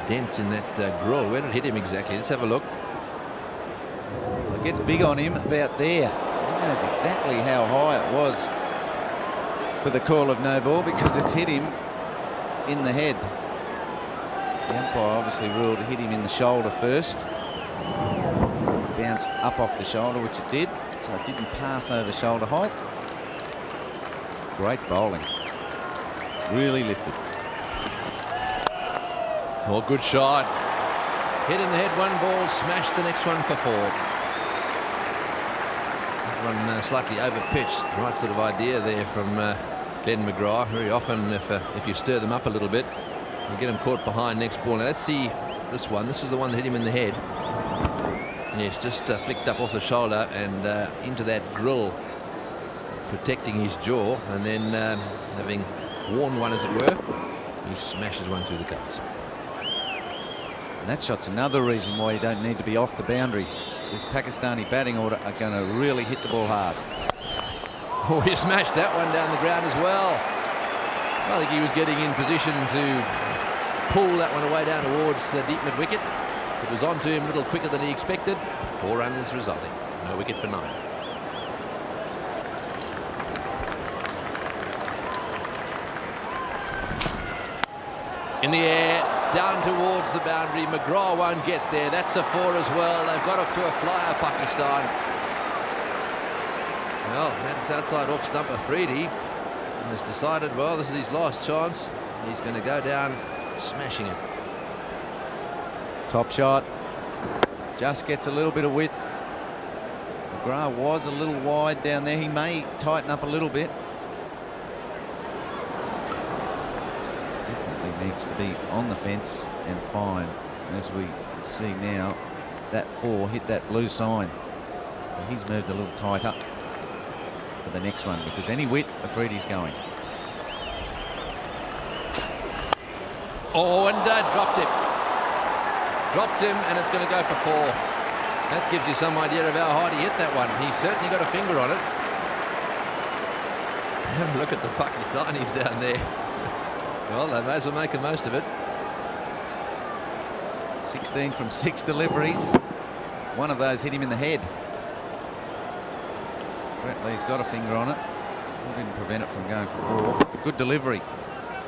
dents in that grill. Where did it hit him exactly? Let's have a look. It gets big on him about there. He knows exactly how high it was for the call of no ball because it's hit him in the head. The umpire obviously ruled it hit him in the shoulder first. Bounced up off the shoulder, which it did, so it didn't pass over shoulder height. Great bowling. Really lifted. Oh, good shot. Hit in the head, 1 ball, smashed the next one for 4. That one slightly over-pitched. Right sort of idea there from Glenn McGrath. Very often, if you stir them up a little bit, you get them caught behind next ball. Now let's see this one. This is the one that hit him in the head. Yes, just flicked up off the shoulder and into that grill, protecting his jaw, and then having worn one, as it were, he smashes one through the covers. And that shot's another reason why you don't need to be off the boundary. This Pakistani batting order are going to really hit the ball hard. Oh, he smashed that one down the ground as well. I think he was getting in position to pull that one away down towards deep mid-wicket. It was on to him a little quicker than he expected. 4 runs resulting. No wicket for 9. In the air, down towards the boundary. McGrath won't get there. That's a 4 as well. They've got off to a flyer, Pakistan. Well, that's outside off stump. Afridi has decided, well, this is his last chance. He's going to go down smashing it. Top shot. Just gets a little bit of width. McGrath was a little wide down there. He may tighten up a little bit. Needs to be on the fence and fine. As we see now, that 4 hit that blue sign. So he's moved a little tighter for the next one, because any whit, Afridi's going. Oh, and dropped him. Dropped him, and it's going to go for 4. That gives you some idea of how hard he hit that one. He certainly got a finger on it. Look at the Pakistanis down there. Well, they may as well make the most of it. 16 from 6 deliveries. One of those hit him in the head. Brett Lee's got a finger on it. Still didn't prevent it from going for 4. Good delivery.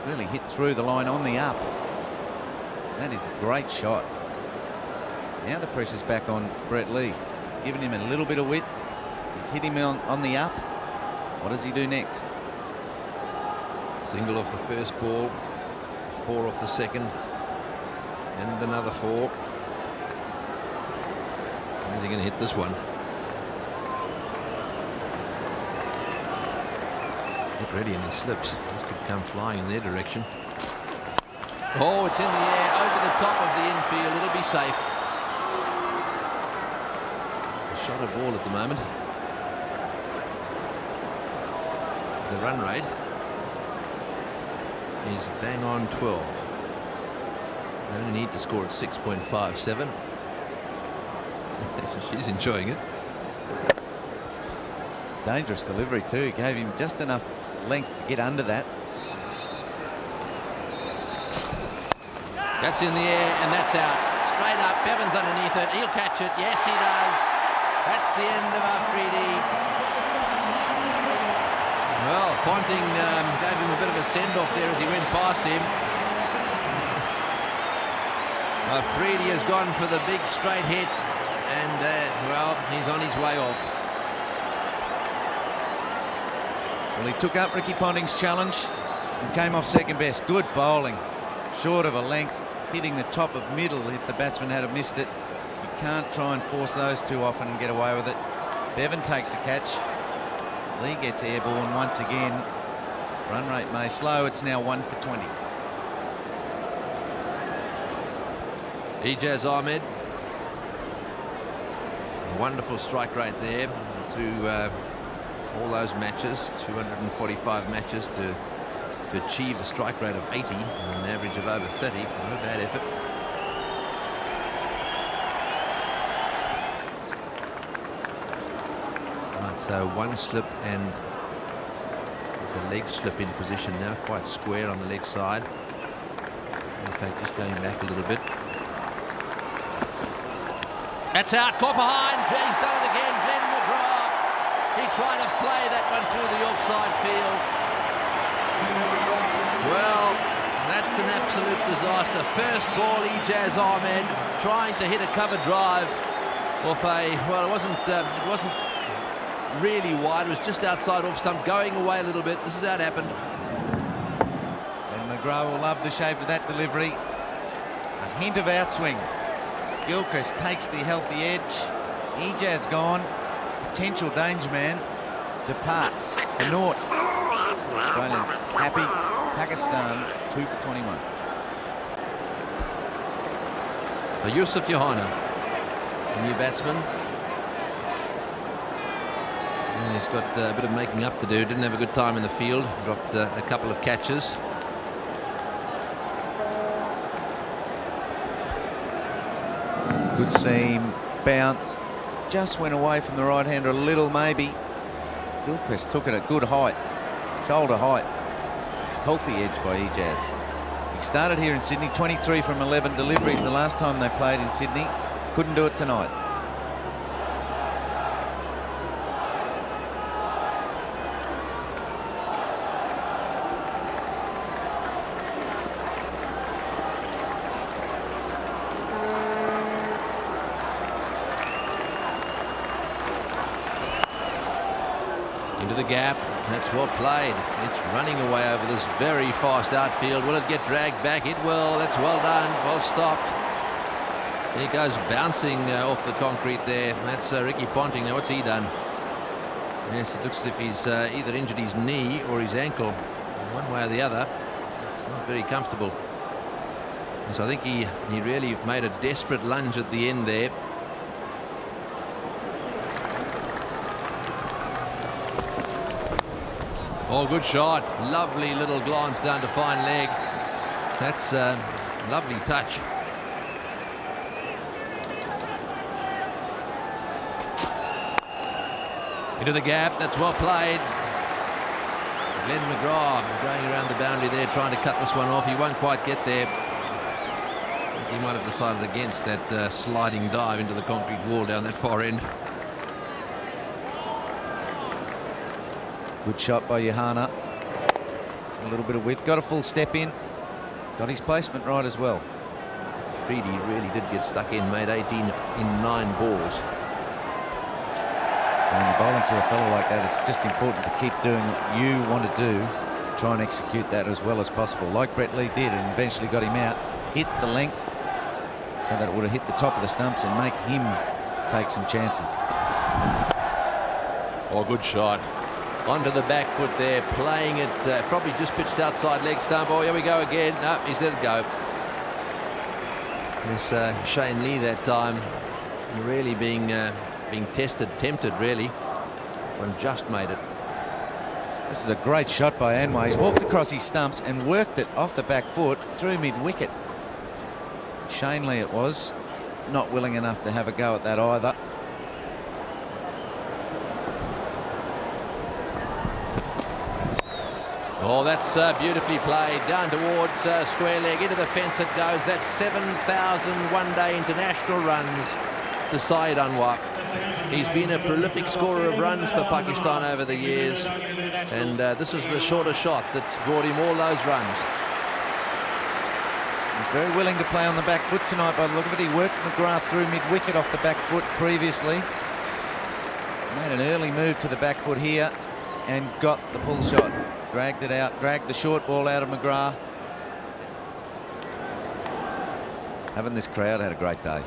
Really hit through the line on the up. That is a great shot. Now the pressure's back on Brett Lee. He's given him a little bit of width. He's hit him on the up. What does he do next? Single off the first ball, 4 off the second, and another 4. How's he going to hit this one? Get ready in the slips. This could come flying in their direction. Oh, it's in the air, over the top of the infield. It'll be safe. It's a shot of ball at the moment. The run rate is bang on 12. They only need to score at 6.57. She's enjoying it. Dangerous delivery too. Gave him just enough length to get under that. That's in the air, and that's out. Straight up, Bevan's underneath it. He'll catch it. Yes, he does. That's the end of Afridi. Well, Ponting gave him a bit of a send-off there as he went past him. Afridi has gone for the big straight hit, and, well, he's on his way off. Well, he took up Ricky Ponting's challenge and came off second best. Good bowling. Short of a length, hitting the top of middle if the batsman had missed it. You can't try and force those too often and get away with it. Bevan takes the catch. Lee gets airborne once again. Run rate may slow. It's now 1 for 20. Ijaz Ahmed. A wonderful strike rate there through all those matches, 245 matches to achieve a strike rate of 80 and an average of over 30. Not a bad effort. So one slip, and there's a leg slip in position now, quite square on the leg side. In fact, just going back a little bit. That's out, caught behind. He's done it again. Glenn McGrath. He tried to flay that one through the offside field. Well, that's an absolute disaster. First ball, Ijaz Ahmed trying to hit a cover drive off a, well, it wasn't really wide. It was just outside off stump, going away a little bit. This is how it happened. And McGrath will love the shape of that delivery. A hint of outswing. Gilchrist takes the healthy edge. Ijaz gone. Potential danger man departs for naught. Australians happy. Pakistan 2 for 21. Yusuf Yohana, the new batsman. And he's got a bit of making up to do. Didn't have a good time in the field. Dropped a couple of catches. Good seam, bounce, just went away from the right-hander a little maybe. Gilchrist took it at good height, shoulder height. Healthy edge by Ijaz. He started here in Sydney, 23 from 11 deliveries the last time they played in Sydney. Couldn't do it tonight. Into the gap. That's well played. It's running away over this very fast outfield. Will it get dragged back? It will. That's well done. Well stopped. He goes bouncing off the concrete there. That's Ricky Ponting. Now, what's he done? Yes, it looks as if he's either injured his knee or his ankle. One way or the other. It's not very comfortable. So I think he really made a desperate lunge at the end there. Oh, good shot. Lovely little glance down to fine leg. That's a lovely touch. Into the gap. That's well played. Glenn McGrath going around the boundary there, trying to cut this one off. He won't quite get there. He might have decided against that sliding dive into the concrete wall down that far end. Good shot by Johanna. A little bit of width. Got a full step in. Got his placement right as well. Freedy really did get stuck in. Made 18 in 9 balls. When you're bowling to a fellow like that, it's just important to keep doing what you want to do. Try and execute that as well as possible, like Brett Lee did, and eventually got him out. Hit the length so that it would have hit the top of the stumps and make him take some chances. Oh, good shot. Onto the back foot there, playing it, probably just pitched outside leg stump. Oh, here we go again. No, he's let it go. It's Shane Lee that time, really being tested, tempted really. One just made it. This is a great shot by Anwar. He's walked across his stumps and worked it off the back foot through mid-wicket. Shane Lee it was, not willing enough to have a go at that either. Oh, that's beautifully played down towards square leg. Into the fence it goes. That's 7,000 one-day international runs to Syed Anwar. He's been a prolific scorer of runs for Pakistan over the years, and this is the shorter shot that's brought him all those runs. He's very willing to play on the back foot tonight by the look of it. He worked McGrath through mid-wicket off the back foot previously. Made an early move to the back foot here and got the pull shot. Dragged it out, dragged the short ball out of McGrath. Having this crowd had a great day.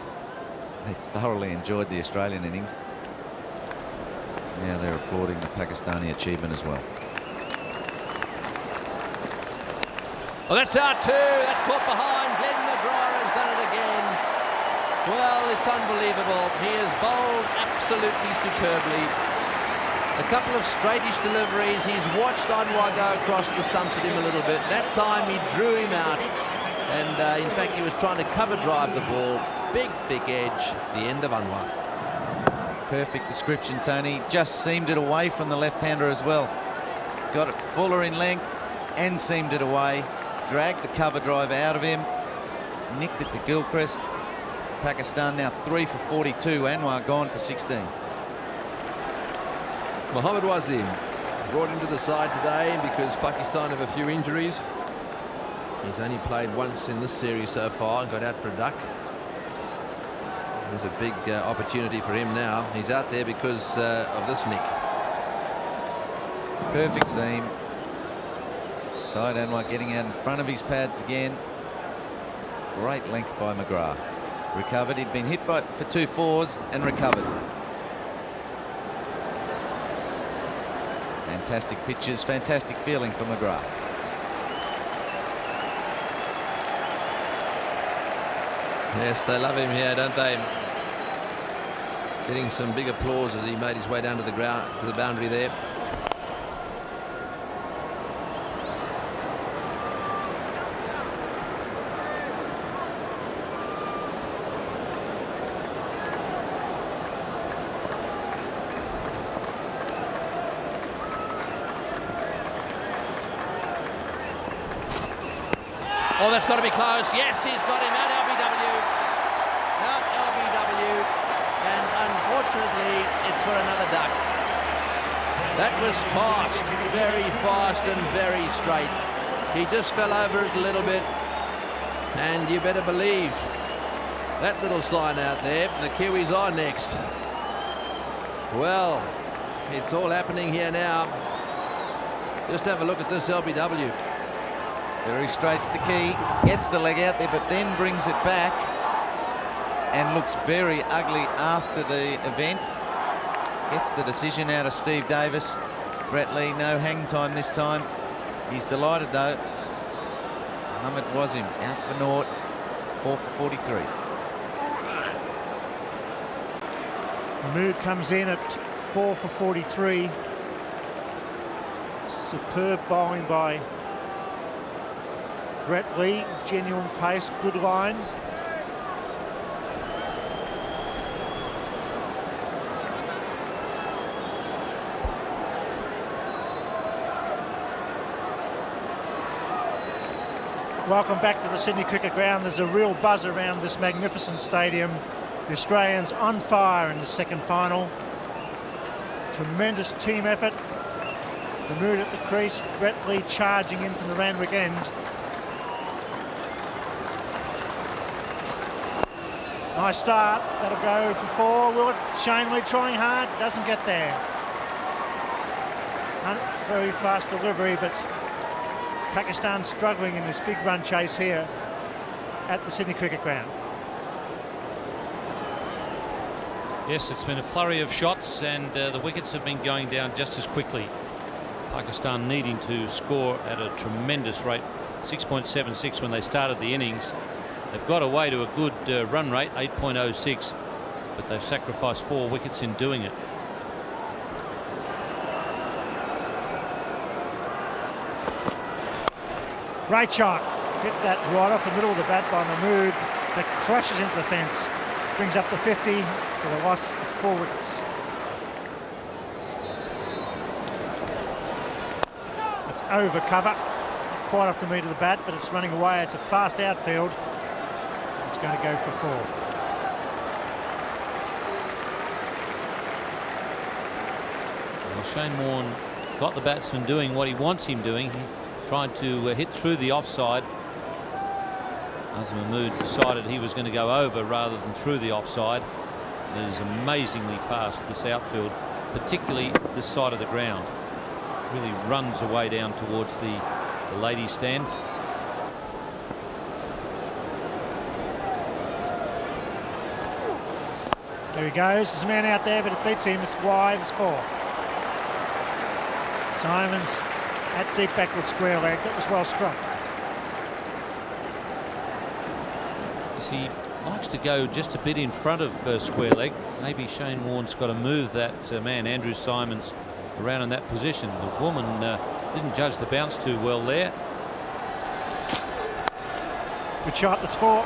They thoroughly enjoyed the Australian innings. Now they're applauding the Pakistani achievement as well. Well, that's out too. That's caught behind. Glenn McGrath has done it again. Well, it's unbelievable. He has bowled absolutely superbly. A couple of straightish deliveries. He's watched Anwar go across the stumps at him a little bit. That time he drew him out, and in fact he was trying to cover drive the ball. Big thick edge, the end of Anwar. Perfect description, Tony. Just seamed it away from the left-hander as well. Got it fuller in length and seamed it away. Dragged the cover drive out of him. Nicked it to Gilchrist. Pakistan now 3 for 42. Anwar gone for 16. Mohammad Wasim brought into the side today because Pakistan have a few injuries. He's only played once in this series so far and got out for a duck. There's a big opportunity for him now. He's out there because of this nick. Perfect seam. Syed Anwar getting out in front of his pads again. Great length by McGrath. Recovered. He'd been hit for 2 fours and recovered. Fantastic pitches, fantastic feeling for McGrath. Yes, they love him here, don't they? Getting some big applause as he made his way down to the ground, to the boundary there. Oh, that's got to be close. Yes, he's got him out LBW. Out LBW. And unfortunately, it's for another duck. That was fast, very fast and very straight. He just fell over it a little bit. And you better believe that little sign out there. The Kiwis are next. Well, it's all happening here now. Just have a look at this LBW. Very straight's the key, gets the leg out there, but then brings it back and looks very ugly after the event. Gets the decision out of Steve Davis. Brett Lee, no hang time this time. He's delighted though. Mohammad Wasim out for naught. 4 for 43. Mahmood comes in at 4 for 43. Superb bowling by Brett Lee, genuine pace, good line. Welcome back to the Sydney Cricket Ground. There's a real buzz around this magnificent stadium. The Australians on fire in the second final. Tremendous team effort. The mood at the crease. Brett Lee charging in from the Randwick end. Nice start. That'll go for 4. Will it? Shane Lee trying hard. Doesn't get there. Very fast delivery, but Pakistan struggling in this big run chase here at the Sydney Cricket Ground. Yes, it's been a flurry of shots, and the wickets have been going down just as quickly. Pakistan needing to score at a tremendous rate, 6.76 when they started the innings. They've got away to a good run rate, 8.06, but they've sacrificed 4 wickets in doing it. Great shot. Hit that right off the middle of the bat by Mahmood. That crashes into the fence. Brings up the 50 for the loss of 4 wickets. It's over cover. Quite off the meat of the bat, but it's running away. It's a fast outfield. It's going to go for 4. Well, Shane Warne got the batsman doing what he wants him doing. He tried to hit through the offside. Wasim Akram decided he was going to go over rather than through the offside. And it is amazingly fast, this outfield, particularly this side of the ground. Really runs away down towards the ladies' stand. There he goes. There's a man out there, but it beats him. It's wide. It's 4. Symonds at deep backward square leg. That was well struck. He likes to go just a bit in front of square leg. Maybe Shane Warne's got to move that man, Andrew Symonds, around in that position. The woman didn't judge the bounce too well there. Good shot. That's 4.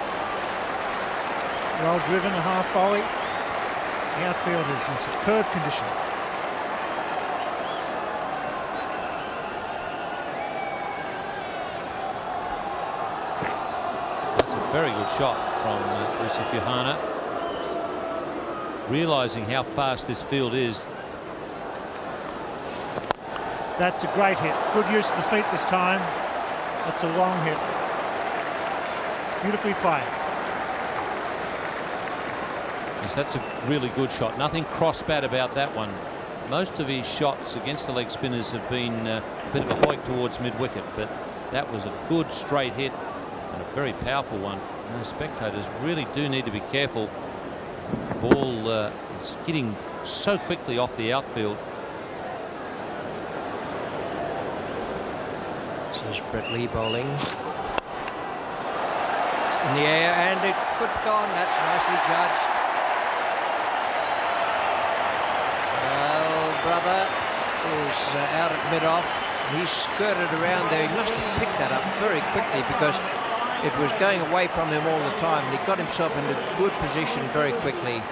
Well driven, a half volley. The outfield is in superb condition. That's a very good shot from Yusuf Yohana. Realising how fast this field is. That's a great hit. Good use of the feet this time. That's a long hit. Beautifully played. Yes, that's a really good shot. Nothing cross-bat about that one. Most of his shots against the leg spinners have been a bit of a hoik towards mid-wicket, but that was a good straight hit and a very powerful one. And the spectators really do need to be careful. The ball is getting so quickly off the outfield. This is Brett Lee bowling. It's in the air and it could have gone. That's nicely judged. Well, brother is out at mid-off. He skirted around there. He must have picked that up very quickly because it was going away from him all the time. He got himself into good position very quickly.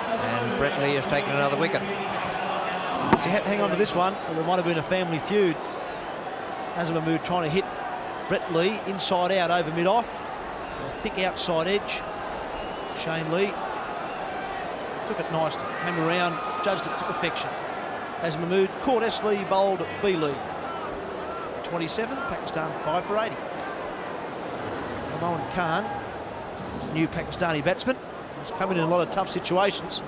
And Brett Lee has taken another wicket. So he had to hang on to this one, or there might have been a family feud. Wasim Akram trying to hit Brett Lee inside out over mid-off. A thick outside edge. Shane Lee took it nicely, came around, judged it to perfection. Wasim Akram caught S. Lee, bowled B. Lee. 27, Pakistan 5 for 80. Mohan Khan, new Pakistani batsman, he's come in a lot of tough situations.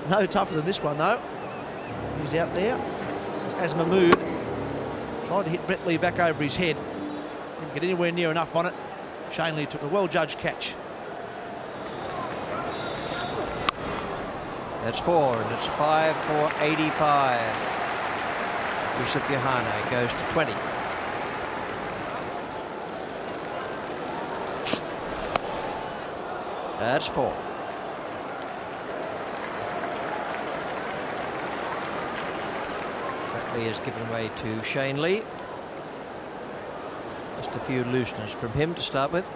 No tougher than this one though. He's out there. Wasim Akram tried to hit Brett Lee back over his head. Didn't get anywhere near enough on it. Shane Lee took a well-judged catch. That's 4 and it's 5 for 85. Yusuf Yohana goes to 20. That's 4. Brett Lee has given way to Shane Lee. Just a few looseness from him to start with.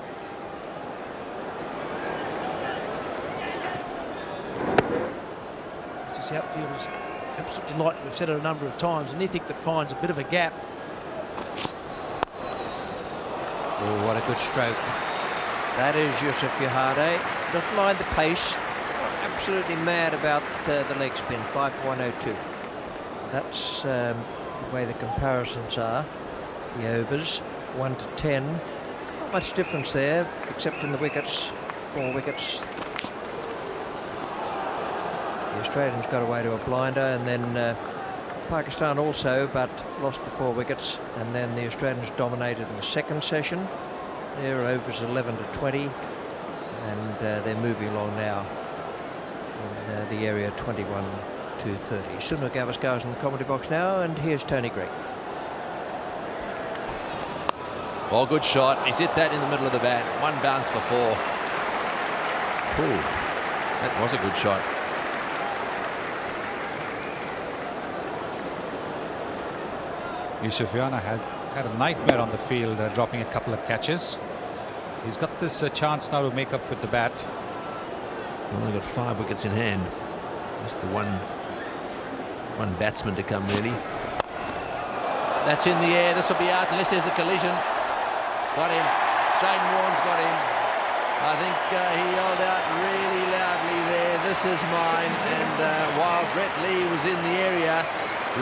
This outfield is absolutely light. We've said it a number of times. Anything that finds a bit of a gap. Oh, what a good stroke. That is Yusuf Yahade. Doesn't mind the pace. Absolutely mad about the leg spin. 5 for 102. That's the way the comparisons are. The overs, 1 to 10. Not much difference there, except in the wickets. 4 wickets. The Australians got away to a blinder, and then Pakistan also, but lost the 4 wickets. And then the Australians dominated in the second session. Their overs 11 to 20, and they're moving along now in the area 21 to 30. Sunil Gavaskar in the commentary box now, and here's Tony Greig. Well, good shot. He's hit that in the middle of the bat. 1 bounce for 4. Ooh, that was a good shot. Yusuf Yana had a nightmare on the field, dropping a couple of catches. He's got this chance now to make up with the bat. Only got 5 wickets in hand. Just the one batsman to come, really. That's in the air. This will be out unless there's a collision. Got him. Shane Warne's got him. I think he yelled out really loudly there, "This is mine." And while Brett Lee was in the area,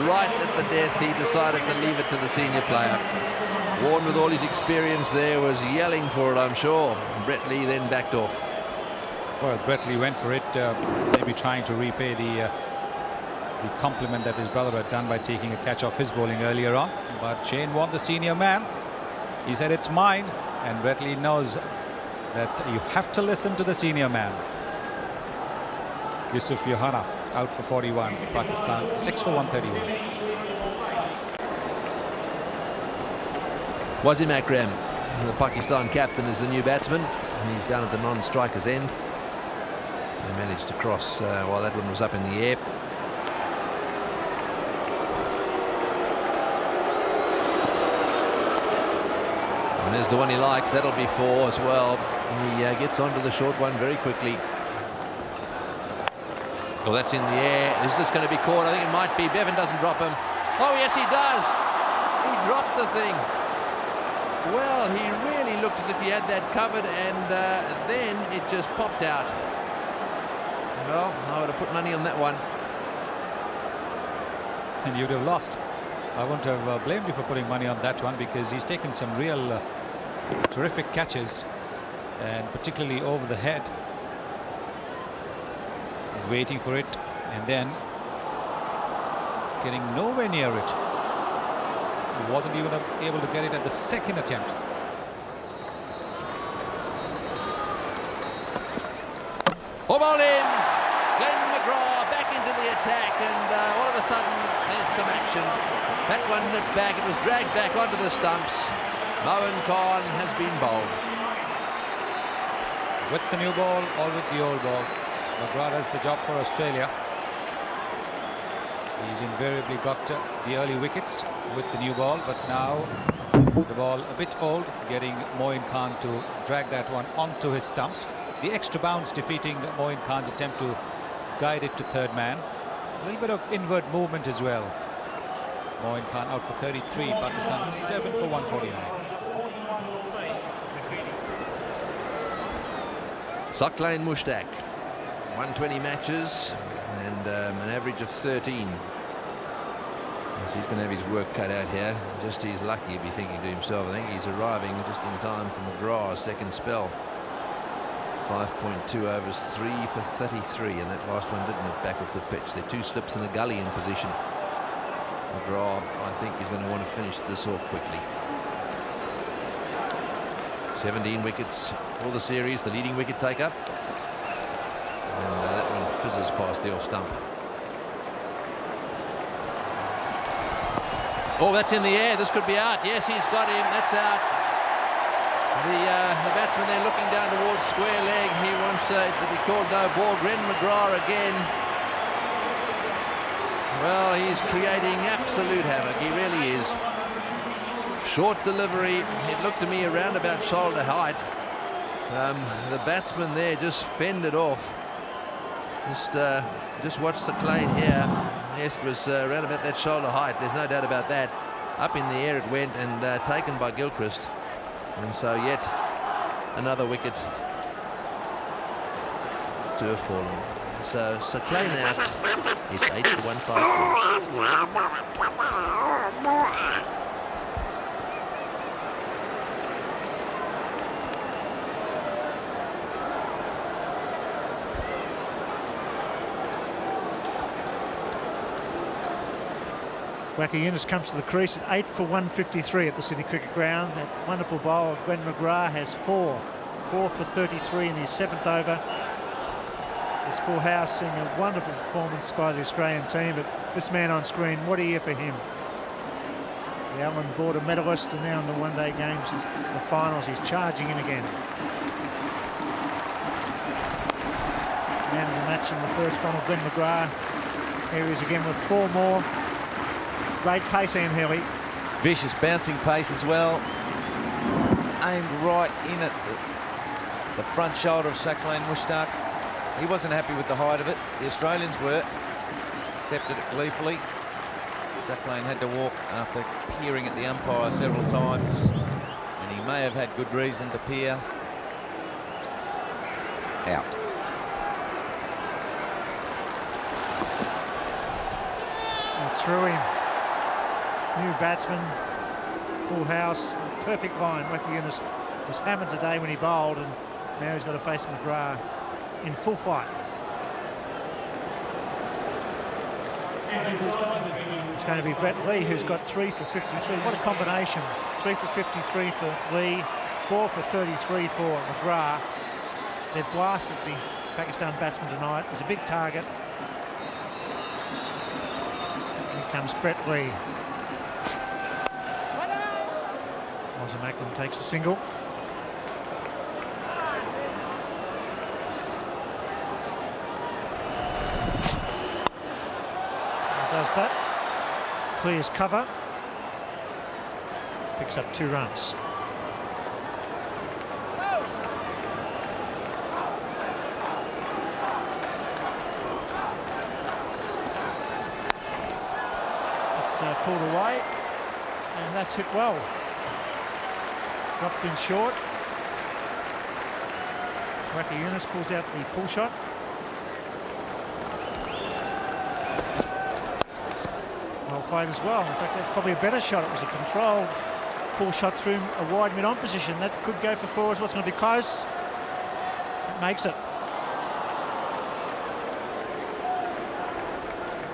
right at the death, he decided to leave it to the senior player. Warne, with all his experience there, was yelling for it, I'm sure. Brett Lee then backed off. Well, Brett Lee went for it, maybe trying to repay the compliment that his brother had done by taking a catch off his bowling earlier on. But Shane Warne, the senior man, he said it's mine, and Brett Lee knows that you have to listen to the senior man. Yusuf Yohana out for 41. Pakistan 6 for 131. Wasim Akram, the Pakistan captain, is the new batsman. He's down at the non-striker's end. They managed to cross while that one was up in the air. And there's the one he likes. That'll be 4 as well. He gets onto the short one very quickly. Oh, that's in the air. Is this going to be caught? I think it might be. Bevan doesn't drop him. Oh, yes, he does. He dropped the thing. Well, he really looked as if he had that covered, and then it just popped out. Well, I would have put money on that one. And you'd have lost. I wouldn't have blamed you for putting money on that one, because he's taken some real terrific catches, and particularly over the head. Waiting for it, and then getting nowhere near it. He wasn't even able to get it at the second attempt. Oh, ball in! Glenn McGrath back into the attack, and all of a sudden there's some action. That one nipped back. It was dragged back onto the stumps. Mohan Khan has been bowled. With the new ball or with the old ball, McGrath has the job for Australia. He's invariably got the early wickets with the new ball, but now the ball a bit old, getting Moin Khan to drag that one onto his stumps. The extra bounce defeating Moin Khan's attempt to guide it to third man. A little bit of inward movement as well. Moin Khan out for 33, Pakistan 7 for 149. Saqlain Mushtaq, 120 matches and an average of 13. So he's going to have his work cut out here. Just he's lucky, he'd be thinking to himself. I think he's arriving just in time for McGrath's second spell. 5.2 overs, 3 for 33, and that last one didn't back off the pitch. They're 2 slips in a gully in position. McGrath, I think, is going to want to finish this off quickly. 17 wickets for the series, the leading wicket taker. And that one fizzes past the off stump. Oh, that's in the air. This could be out. Yes, he's got him. That's out. The batsman there looking down towards square leg. He wants it to be called no ball. McGrath again. Well, he's creating absolute havoc. He really is. Short delivery. It looked to me around about shoulder height. The batsman there just fended off. Just watch the Klein here. Yes, it was around about that shoulder height. There's no doubt about that. Up in the air it went and taken by Gilchrist. And so yet another wicket to have fallen. So Klein out. It's 8 for 154. Waugh Yunus comes to the crease at 8 for 153 at the Sydney Cricket Ground. That wonderful bowler, McGrath, has 4 for 33 in his 7th over. This full house seeing a wonderful performance by the Australian team, but this man on screen, what a year for him. The Allen Border medalist, and now in the one-day games, the finals, he's charging in again. Man of the match in the first final, McGrath. Here he is again with 4 more. Great pace, Ian Healy. Vicious bouncing pace as well. Aimed right in at the front shoulder of Saqlain Mushtaq. He wasn't happy with the height of it. The Australians were. Accepted it gleefully. Saqlain had to walk after peering at the umpire several times. And he may have had good reason to peer. Out. And through him. New batsman, full house, perfect line. Waugh Yunus was hammered today when he bowled, and now he's got to face McGrath in full flight. It's going to be Brett Lee, who's got 3 for 53. What a combination. 3 for 53 for Lee, 4 for 33 for McGrath. They've blasted the Pakistan batsman tonight. It's a big target. Here comes Brett Lee. Wasim Akram takes a single. Does that. Clears cover. Picks up 2 runs. It's pulled away, and that's hit well. Dropped in short. Waugh Yunus pulls out the pull shot. Well played as well. In fact, that's probably a better shot. It was a controlled pull shot through a wide mid-on position. That could go for 4 as well. It's going to be close. It makes it.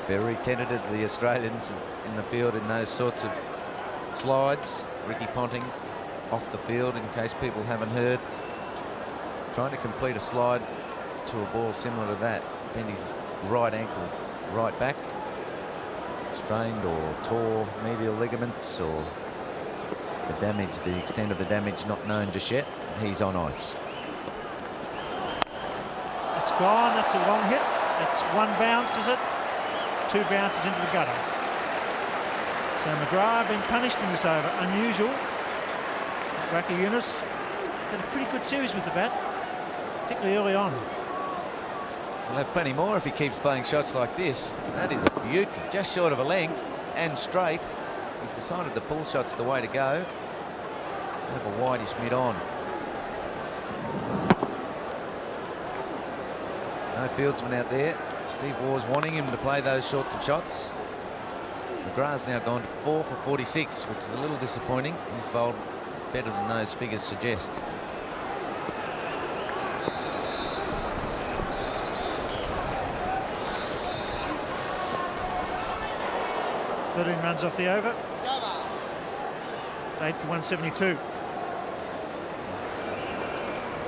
Very tentative, the Australians in the field in those sorts of slides. Ricky Ponting off the field, in case people haven't heard, trying to complete a slide to a ball similar to that. Bent his right ankle right back, strained or tore medial ligaments, or the damage, the extent of the damage not known just yet. He's on ice. It's gone. That's a long hit. That's 1 bounce, is it? 2 bounces into the gutter. So McGrath being punished in this over. Unusual. Waugh Yunus had a pretty good series with the bat, particularly early on. He'll have plenty more if he keeps playing shots like this. That is a beauty, just short of a length and straight. He's decided the pull shot's the way to go. Have a wideish mid-on. No fieldsman out there. Steve Waugh's wanting him to play those sorts of shots. McGrath's now gone to 4 for 46, which is a little disappointing. He's bowled better than those figures suggest. Runs off the over. It's 8 for 172.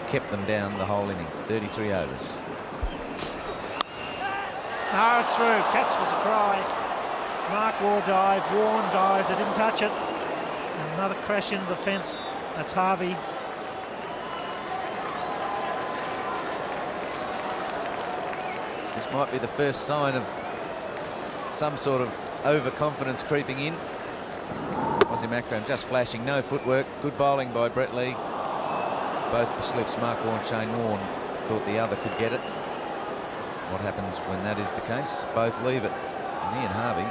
Kept them down the whole innings, 33 overs. No, it's through. Catch was a cry. Mark Waugh dive, Warren dive. They didn't touch it. And another crash into the fence. That's Harvey. This might be the first sign of some sort of overconfidence creeping in. Wasim Akram just flashing, no footwork. Good bowling by Brett Lee. Both the slips, Mark Waugh and Shane Warne, thought the other could get it. What happens when that is the case? Both leave it. And Ian Harvey,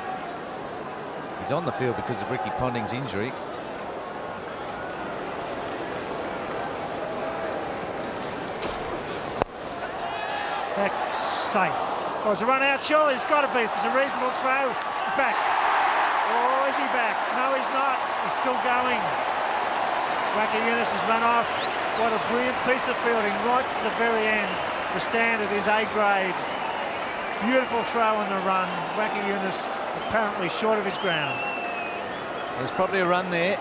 he's on the field because of Ricky Ponting's injury. That's safe. Oh, it's a run out, surely it's got to be. If it's a reasonable throw, it's back. Oh, is he back? No, he's not. He's still going. Waugh Yunus has run off. What a brilliant piece of fielding right to the very end. The standard is A grade. Beautiful throw on the run. Waugh Yunus apparently short of his ground. There's probably a run there.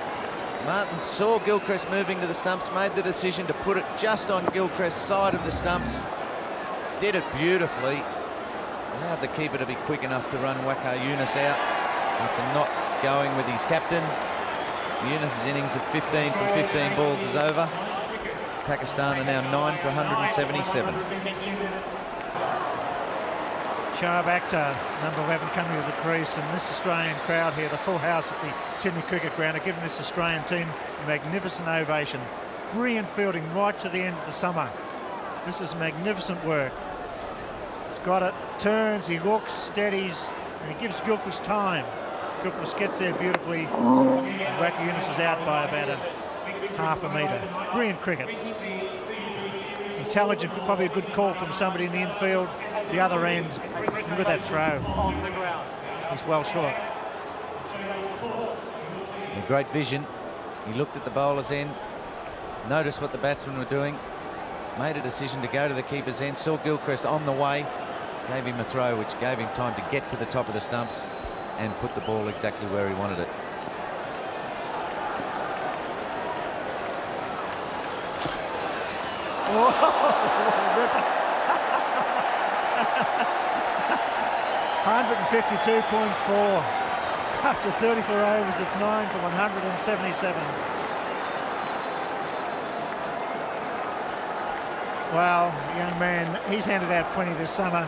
Martyn saw Gilchrist moving to the stumps, made the decision to put it just on Gilchrist's side of the stumps. Did it beautifully. Allowed the keeper to be quick enough to run Waugh Yunus out after not going with his captain. Yunus's innings of 15 from 15 balls is over. Pakistan are now 9 for 177. Shoaib Akhtar, number 11, coming to the crease, and this Australian crowd here, the full house at the Sydney Cricket Ground, are giving this Australian team a magnificent ovation. Brilliant fielding right to the end of the summer. This is magnificent work. He's got it, turns, he looks, steadies, and he gives Gilchrist time. Gilchrist gets there beautifully. Waugh Yunus is out by about half a metre. Brilliant cricket. Intelligent, probably a good call from somebody in the infield. The other end, look at that throw. He's well short. A great vision. He looked at the bowler's end, noticed what the batsmen were doing, made a decision to go to the keeper's end, saw Gilchrist on the way, gave him a throw which gave him time to get to the top of the stumps and put the ball exactly where he wanted it. Oh, 152.4. After 34 overs, it's 9 for 177. Wow, young man, he's handed out plenty this summer.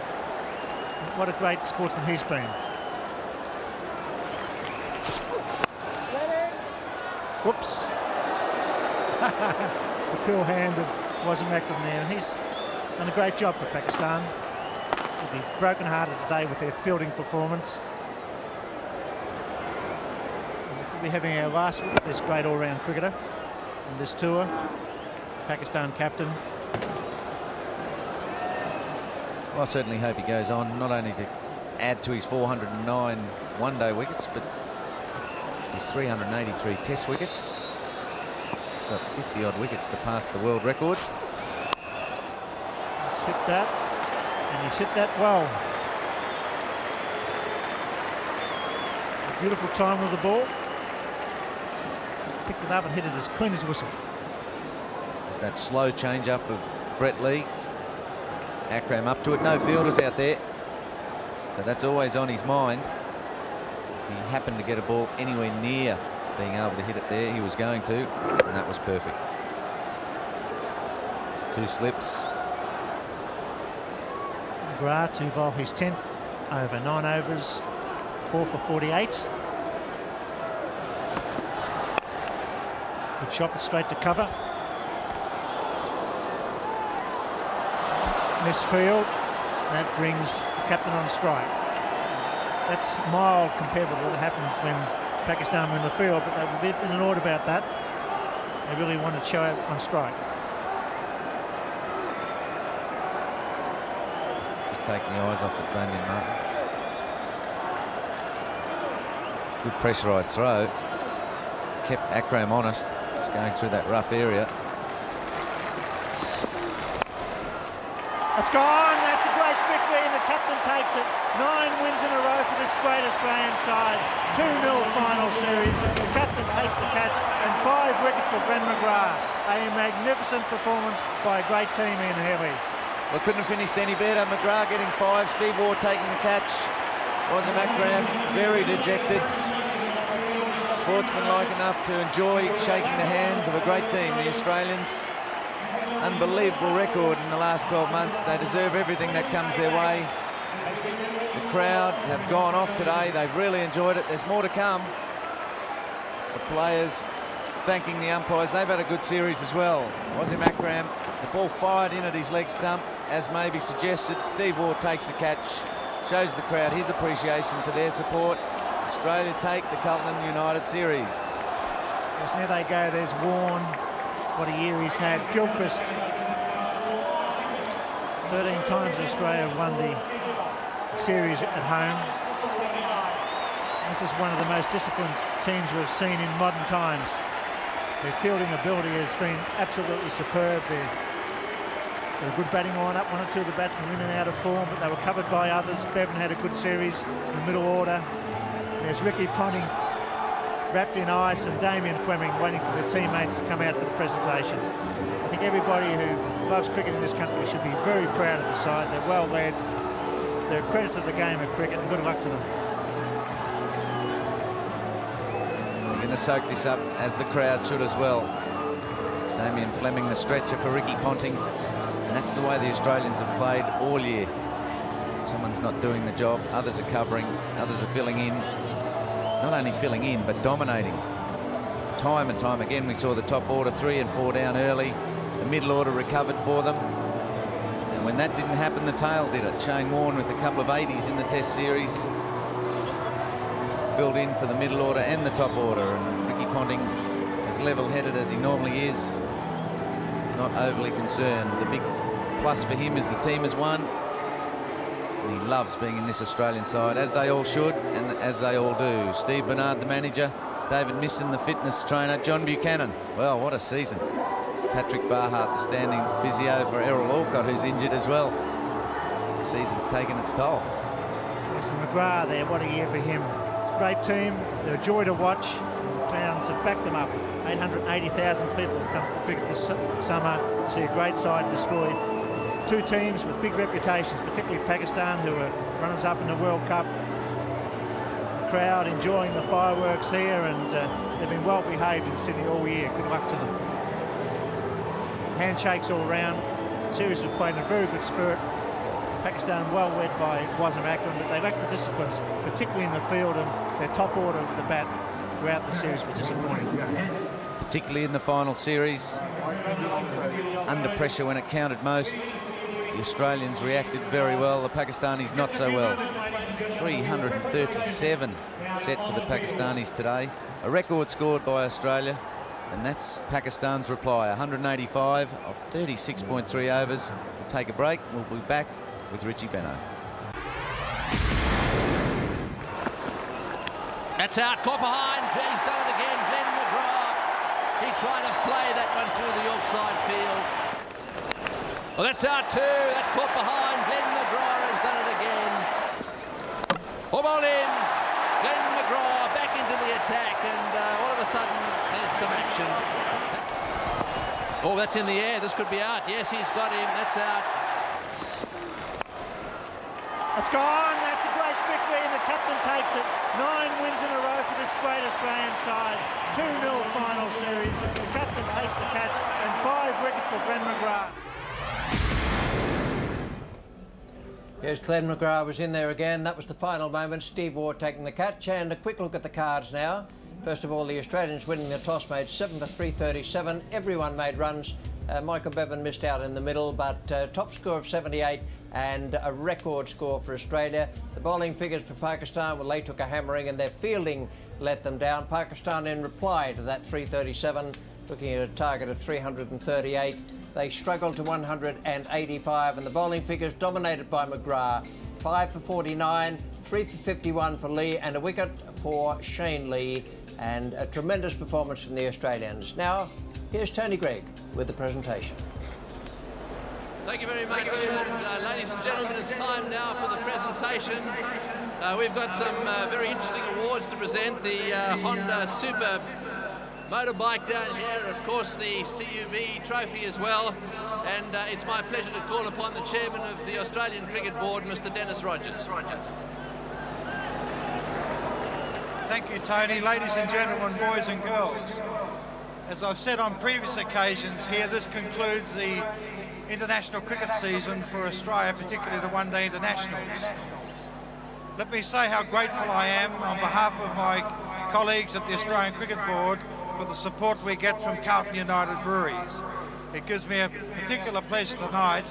What a great sportsman he's been. Whoops. The cool hand of Wasim Akram there, and he's done a great job for Pakistan. They'll be broken-hearted today with their fielding performance. We'll be having our last look at this great all-round cricketer on this tour, Pakistan captain. Well, I certainly hope he goes on, not only to add to his 409 one-day wickets, but his 383 test wickets. He's got 50-odd wickets to pass the world record. He's hit that, and he's hit that well. A beautiful time with the ball. Picked it up and hit it as clean as a whistle. There's that slow change-up of Brett Lee. Akram up to it, no fielders out there. So that's always on his mind. If he happened to get a ball anywhere near being able to hit it there, he was going to, and that was perfect. Two slips. McGrath to bowl his 10th over 9 overs, 4 for 48. Good shot, but straight to cover. Misfield, that brings the captain on strike. That's mild compared with what happened when Pakistan were in the field, but they were a bit in an order about that. They really wanted to show it on strike. Just taking the eyes off it, Waugh and Martyn. Good pressurised throw. Kept Akram honest, just going through that rough area. It's gone, that's a great victory, and the captain takes it. 9 wins in a row for this great Australian side. 2-0 final series. The captain takes the catch, and 5 wickets for Ben McGrath. A magnificent performance by a great team in Heavy. Well, couldn't have finished any better. McGrath getting 5, Steve Waugh taking the catch. Wasim Akram very dejected. Sportsmanlike enough to enjoy shaking the hands of a great team, the Australians. unbelievable record in the last 12 months. They deserve everything that comes their way. The crowd have gone off today. They've really enjoyed it. There's more to come. The players thanking the umpires. They've had a good series as well. Wasim Akram, the ball fired in at his leg stump, as maybe suggested. Steve Waugh takes the catch, shows the crowd his appreciation for their support. Australia take the Carlton United series. Yes, there they go. There's Warren. What a year he's had. Gilchrist. 13 times Australia have won the series at home. This is one of the most disciplined teams we've seen in modern times. Their fielding ability has been absolutely superb. They're a good batting lineup. One or two of the batsmen in and out of form, but they were covered by others. Bevan had a good series in the middle order. There's Ricky Ponting wrapped in ice, and Damien Fleming waiting for their teammates to come out for the presentation. I think everybody who loves cricket in this country should be very proud of the side. They're well led. They're a credit to the game of cricket, and good luck to them. We're going to soak this up, as the crowd should as well. Damien Fleming, the stretcher for Ricky Ponting. And that's the way the Australians have played all year. Someone's not doing the job, others are covering, others are filling in. Not only filling in, but dominating. Time and time again, we saw the top order 3 and 4 down early. The middle order recovered for them. And when that didn't happen, the tail did it. Shane Warne with a couple of 80s in the Test series. Filled in for the middle order and the top order. And Ricky Ponting, as level-headed as he normally is, not overly concerned. The big plus for him is the team has won. And he loves being in this Australian side, as they all should, and as they all do. Steve Bernard, the manager. David Misson, the fitness trainer. John Buchanan. Well, what a season. Patrick Barhart, the standing physio for Errol Alcott, who's injured as well. The season's taken its toll. Yes, and McGrath there, what a year for him. It's a great team. They're a joy to watch. Crowds have backed them up. 880,000 people have come to cricket this summer to see a great side destroy two teams with big reputations, particularly Pakistan, who are runners-up in the World Cup. The crowd enjoying the fireworks here, and they've been well behaved in Sydney all year. Good luck to them. Handshakes all round. The series have played in a very good spirit. Pakistan well led by Wasim Akram, but they lack the disciplines, particularly in the field, and their top order with the bat throughout the series was disappointing. Particularly in the final series, under pressure when it counted most. The Australians reacted very well, the Pakistanis not so well. 337 set for the Pakistanis today. A record scored by Australia, and that's Pakistan's reply. 185 of 36.3 overs. We'll take a break. We'll be back with Richie Beno. That's out, caught behind. He's done it again. Glenn McGrath. He tried to flay that one through the offside field. Well, that's out too. That's caught behind. Glenn McGrath has done it again. All ball in. Glenn McGrath back into the attack, and all of a sudden there's some action. Oh, that's in the air. This could be out. Yes, he's got him. That's out. It's gone. That's a great victory, and the captain takes it. 9 wins in a row for this great Australian side. 2-0 final series. The captain takes the catch, and 5 wickets for Glenn McGrath. Yes, Glenn McGrath was in there again. That was the final moment. Steve Waugh taking the catch, and a quick look at the cards now. First of all, the Australians winning the toss made 7 for 337. Everyone made runs. Michael Bevan missed out in the middle, but top score of 78 and a record score for Australia. The bowling figures for Pakistan, well, they took a hammering and their fielding let them down. Pakistan, in reply to that 337, looking at a target of 338. They struggled to 185, and the bowling figures dominated by McGrath. 5 for 49, 3 for 51 for Lee, and a wicket for Shane Lee, and a tremendous performance from the Australians. Now, here's Tony Greig with the presentation. Thank you very much, ladies and gentlemen. It's time now for the presentation. We've got some very interesting awards to present. The Honda Super motorbike down here, of course the CUV trophy as well, and it's my pleasure to call upon the chairman of the Australian Cricket Board, Mr. Dennis Rogers. Thank you, Tony. Ladies and gentlemen, boys and girls, As I've said on previous occasions here, this concludes the international cricket season for Australia, particularly the one-day internationals. Let me say how grateful I am on behalf of my colleagues at the Australian Cricket Board for the support we get from Carlton United Breweries. It gives me a particular pleasure tonight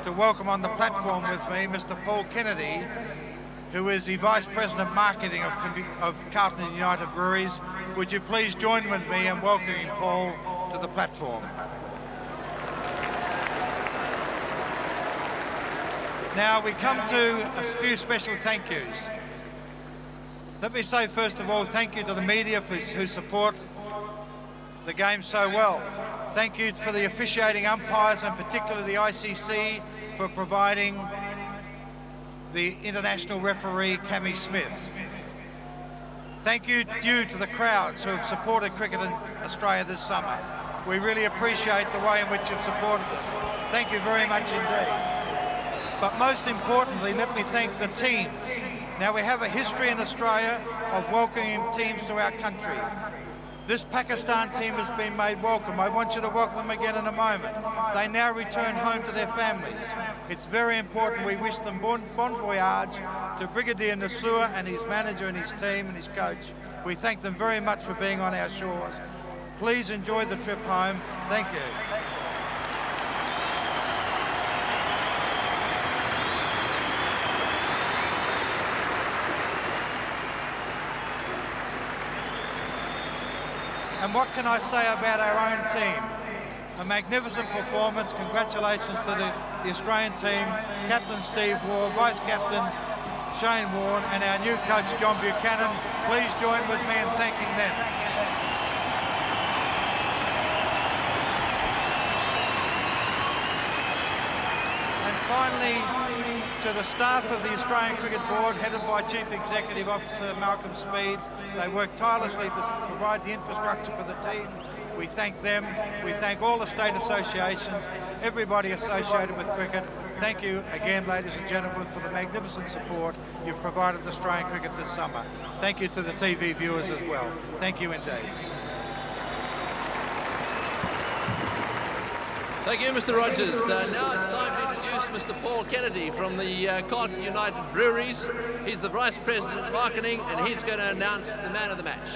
to welcome on the platform with me Mr. Paul Kennedy, who is the Vice President Marketing of Carlton United Breweries. Would you please join with me in welcoming Paul to the platform. Now we come to a few special thank yous. Let me say first of all thank you to the media who support the game so well. Thank you for the officiating umpires and particularly the ICC for providing the international referee Cammy Smith. Thank you to the crowds who have supported cricket in Australia this summer. We really appreciate the way in which you've supported us. Thank you very much indeed. But most importantly, let me thank the teams. Now we have a history in Australia of welcoming teams to our country. This Pakistan team has been made welcome. I want you to welcome them again in a moment. They now return home to their families. It's very important we wish them bon voyage to Brigadier Nasur and his manager and his team and his coach. We thank them very much for being on our shores. Please enjoy the trip home. Thank you. And what can I say about our own team? A magnificent performance. Congratulations to the Australian team, Captain Steve Waugh, Vice Captain Shane Warne, and our new coach John Buchanan. Please join with me in thanking them. And finally, to the staff of the Australian Cricket Board, headed by Chief Executive Officer Malcolm Speed. They work tirelessly to provide the infrastructure for the team. We thank them. We thank all the state associations, everybody associated with cricket. Thank you again, ladies and gentlemen, for the magnificent support you've provided Australian cricket this summer. Thank you to the TV viewers as well. Thank you indeed. Thank you, Mr. Rogers. Now it's time to introduce Mr. Paul Kennedy from the Carlton United Breweries. He's the Vice President of Marketing, and he's going to announce the man of the match.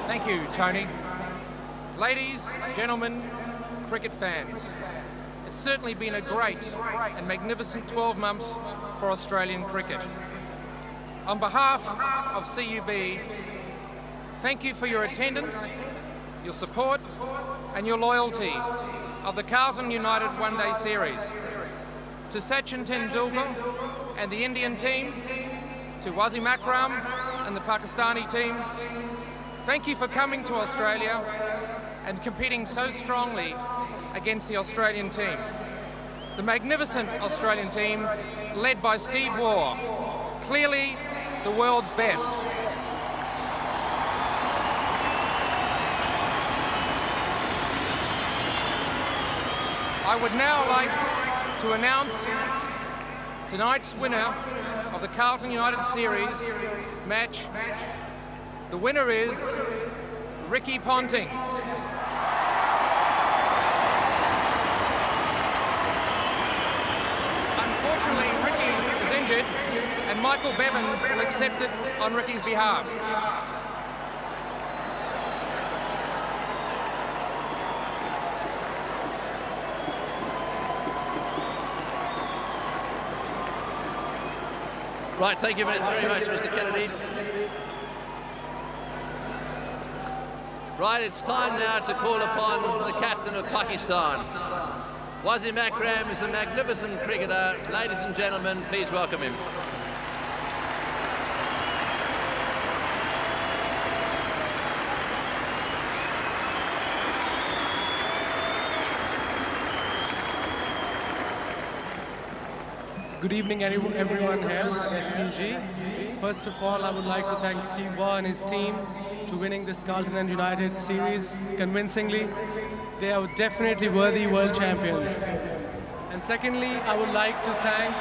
Thank you, Tony. Ladies, gentlemen, cricket fans, it's certainly been a great and magnificent 12 months for Australian cricket. On behalf of CUB, thank you for your attendance, your support and your loyalty of the Carlton United One-Day Series. To Sachin Tendulkar and the Indian team, to Wasim Akram and the Pakistani team, thank you for coming to Australia and competing so strongly against the Australian team. The magnificent Australian team led by Steve Waugh, clearly the world's best. I would now like to announce tonight's winner of the Carlton United Series match. The winner is Ricky Ponting. Unfortunately, Ricky is injured and Michael Bevan will accept it on Ricky's behalf. Right, thank you very much, Mr. Kennedy. Right, it's time now to call upon the captain of Pakistan. Wasim Akram is a magnificent cricketer. Ladies and gentlemen, please welcome him. Good evening, everyone here at SCG. First of all, I would like to thank Steve Waugh and his team to winning this Carlton and United series convincingly. They are definitely worthy world champions. And secondly, I would like to thank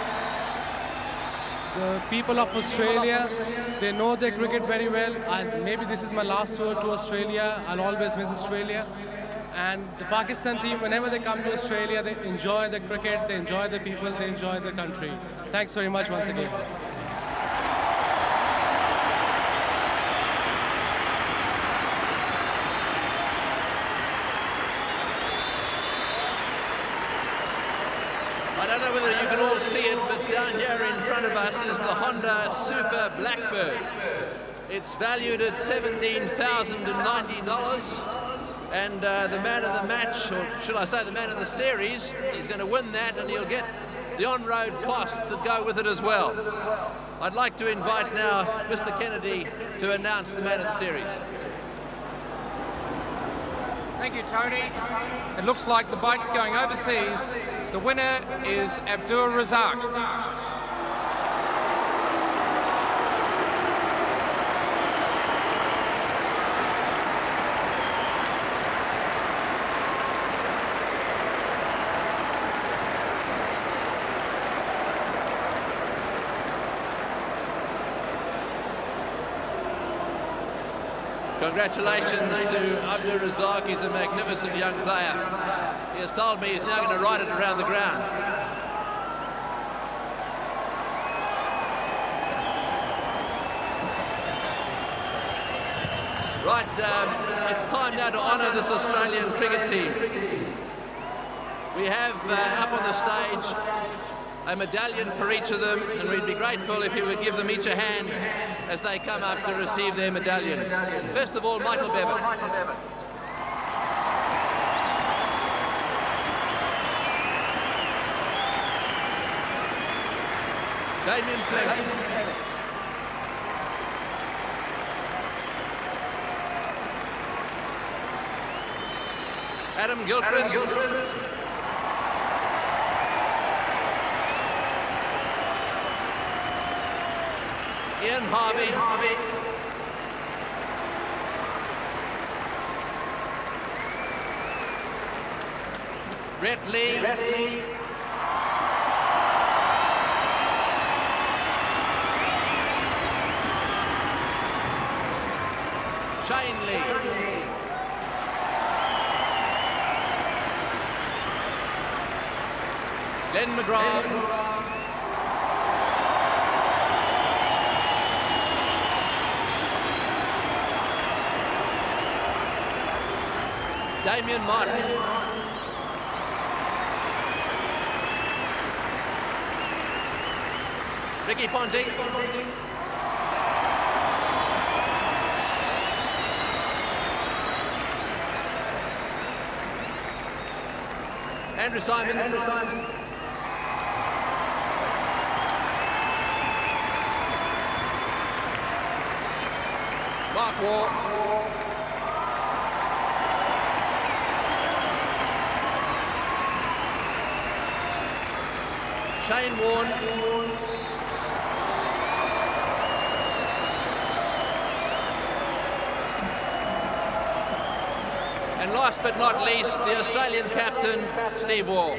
The people of Australia, they know their cricket very well. Maybe this is my last tour to Australia. I'll always miss Australia. And the Pakistan team, whenever they come to Australia, they enjoy the cricket, they enjoy the people, they enjoy the country. Thanks very much once again. I don't know whether you can all see it, but down here in front of us is the Honda Super Blackbird. It's valued at $17,090, and the man of the match, or should I say the man of the series, is going to win that, and he'll get the on-road costs that go with it as well. I'd like to invite now Mr. Kennedy to announce the man of the series. Thank you, Tony. It looks like the bike's going overseas. The winner is Abdul Razzaq. Congratulations to Abdul Razzaq. He's a magnificent young player. He has told me he's now going to ride it around the ground. Right, it's time now to honour this Australian cricket team. We have up on the stage a medallion for each of them, and we'd be grateful if you would give them each a hand as they come up to receive their medallions. First of all, Michael Bevan. Damien Fleming. Adam Gilchrist. Ian Harvey. Brett Lee. Shane Lee. Glenn McGrath. Damien Martin. Ricky Ponting. Andrew Symonds. Mark Waugh. Shane Warne. And last but not least, the Australian captain, Steve Waugh.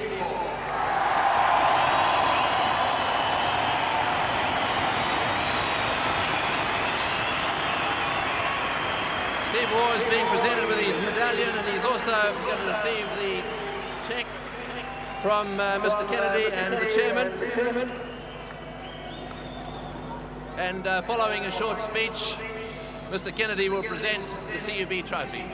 Steve Waugh is being presented with his medallion, and he's also going to receive the cheque from Mr. Kennedy and the chairman. And following a short speech, Mr. Kennedy will present the CUB trophy.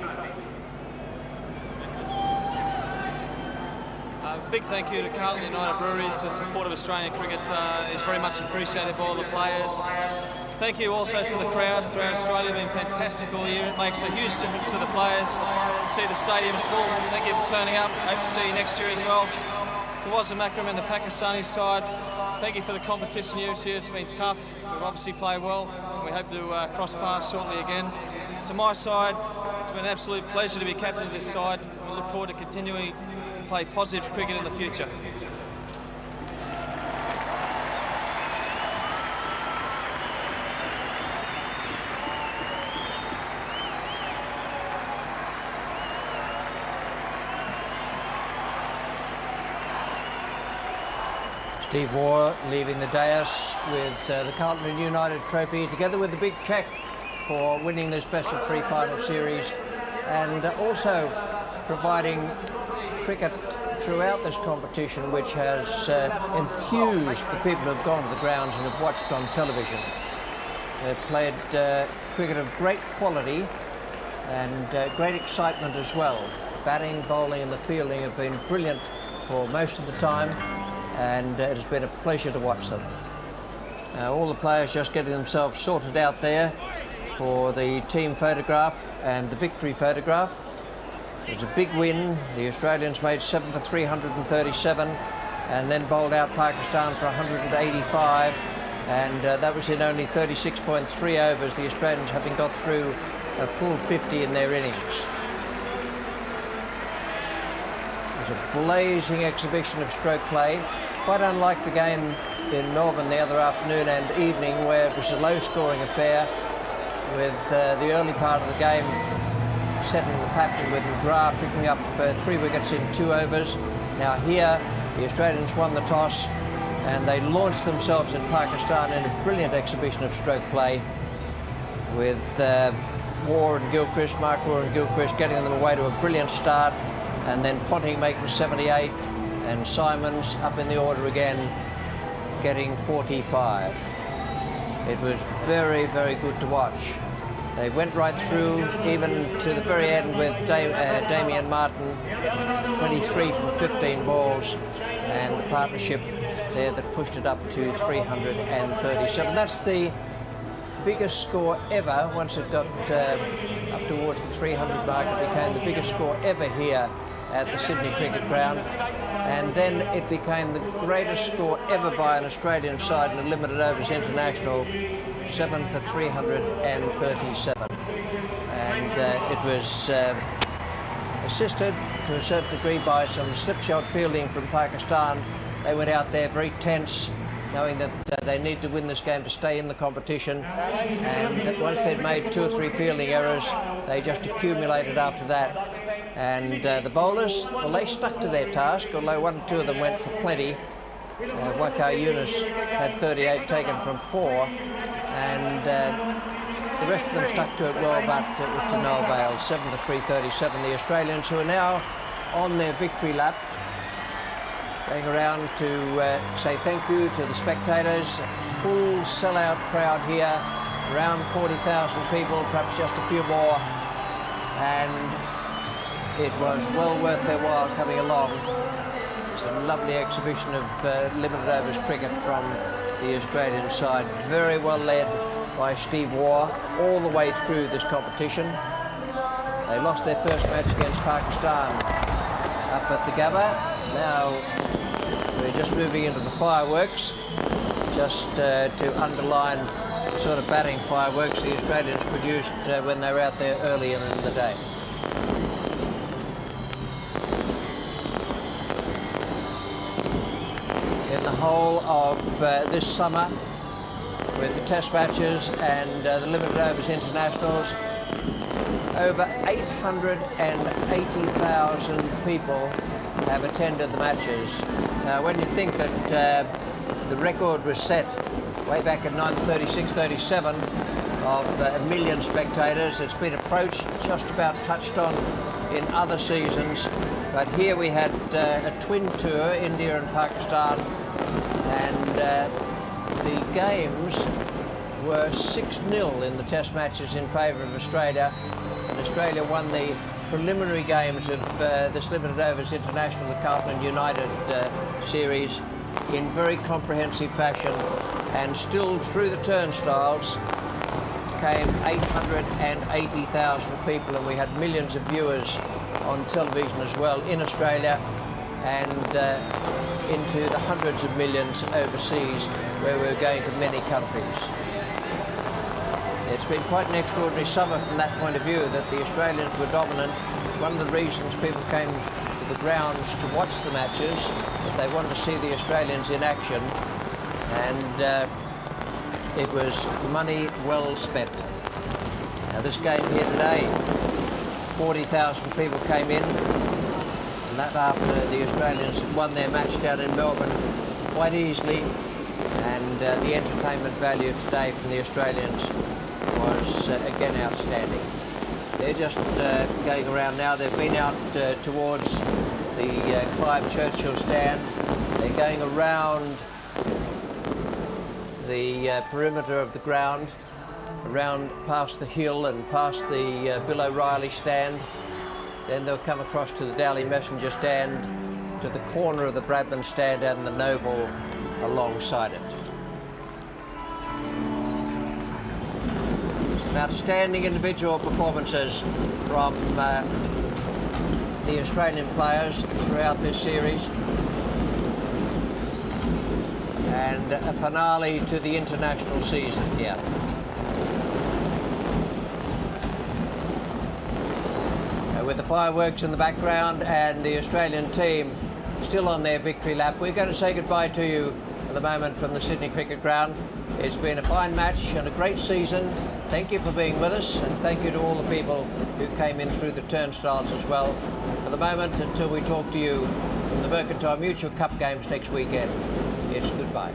Big thank you to Carlton United Breweries. The support of Australian cricket is very much appreciated by all the players. Thank you also to the crowds throughout Australia. They've been fantastic all year. It makes a huge difference to the players to see the stadiums full. Thank you for turning up. Hope to see you next year as well. To Wasim Akram and the Pakistani side, thank you for the competition here this year. It's been tough. We've obviously played well. We hope to cross paths shortly again. To my side, it's been an absolute pleasure to be captain of this side. We look forward to continuing to play positive cricket in the future. Steve Waugh leaving the dais with the Carlton United trophy, together with the big cheque for winning this best-of-3 final series, and also providing cricket throughout this competition, which has enthused the people who have gone to the grounds and have watched on television. They've played cricket of great quality and great excitement as well. Batting, bowling and the fielding have been brilliant for most of the time, and it has been a pleasure to watch them. All the players just getting themselves sorted out there for the team photograph and the victory photograph. It was a big win. The Australians made 7 for 337 and then bowled out Pakistan for 185, and that was in only 36.3 overs, the Australians having got through a full 50 in their innings. It was a blazing exhibition of stroke play, quite unlike the game in Melbourne the other afternoon and evening, where it was a low-scoring affair, with the early part of the game setting the pattern with McGrath picking up 3 wickets in 2 overs. Now here, the Australians won the toss and they launched themselves in Pakistan in a brilliant exhibition of stroke play, with Waugh and Gilchrist, Waugh and Gilchrist getting them away to a brilliant start, and then Ponting making 78 and Symonds up in the order again getting 45. It was very, very good to watch. They went right through, even to the very end, with Waugh Martyn, 23 from 15 balls, and the partnership there that pushed it up to 337. That's the biggest score ever. Once it got up towards the 300 mark, it became the biggest score ever here at the Sydney Cricket Ground, and then it became the greatest score ever by an Australian side in a limited overs international, 7 for 337, and it was assisted to a certain degree by some slipshod fielding from Pakistan. They went out there very tense, knowing that they need to win this game to stay in the competition, and once they'd made 2 or 3 fielding errors, they just accumulated after that. And the bowlers, well, they stuck to their task, although 1 or 2 of them went for plenty. Waugh and Gilchrist had 38 taken from 4, and the rest of them stuck to it well, but it was to no avail. 7 for 337. The Australians, who are now on their victory lap, going around to say thank you to the spectators. Full sellout crowd here, around 40,000 people, perhaps just a few more, and it was well worth their while coming along. It's a lovely exhibition of limited overs cricket from the Australian side, very well led by Steve Waugh all the way through this competition. They lost their first match against Pakistan up at the Gabba. Now we're just moving into the fireworks, just to underline the sort of batting fireworks the Australians produced when they were out there earlier in the day. In the whole of this summer, with the test matches and the limited overs internationals, over 880,000 people have attended the matches. Now, when you think that the record was set way back in 1936-37 of 1 million spectators, it's been approached, just about touched on in other seasons, but here we had a twin tour, India and Pakistan, and the games were 6-0 in the test matches in favour of Australia, and Australia won the preliminary games of this limited overs international, the Carlton United series, in very comprehensive fashion, and still through the turnstiles came 880,000 people, and we had millions of viewers on television as well in Australia, and into the hundreds of millions overseas, where we're going to many countries. It's been quite an extraordinary summer from that point of view, that the Australians were dominant. One of the reasons people came to the grounds to watch the matches, that they wanted to see the Australians in action, and it was money well spent. Now this game here today, 40,000 people came in, and that after the Australians had won their match down in Melbourne quite easily, and the entertainment value today from the Australians was again outstanding. They're just going around now. They've been out towards the Clive Churchill stand. They're going around the perimeter of the ground, around past the hill and past the Bill O'Reilly stand. Then they'll come across to the Daily Messenger stand, to the corner of the Bradman stand and the Noble alongside it. Some outstanding individual performances from the Australian players throughout this series. And a finale to the international season here. With the fireworks in the background and the Australian team still on their victory lap, we're going to say goodbye to you at the moment from the Sydney Cricket Ground. It's been a fine match and a great season. Thank you for being with us, and thank you to all the people who came in through the turnstiles as well. For the moment, until we talk to you from the Mercantile Mutual Cup games next weekend, it's goodbye.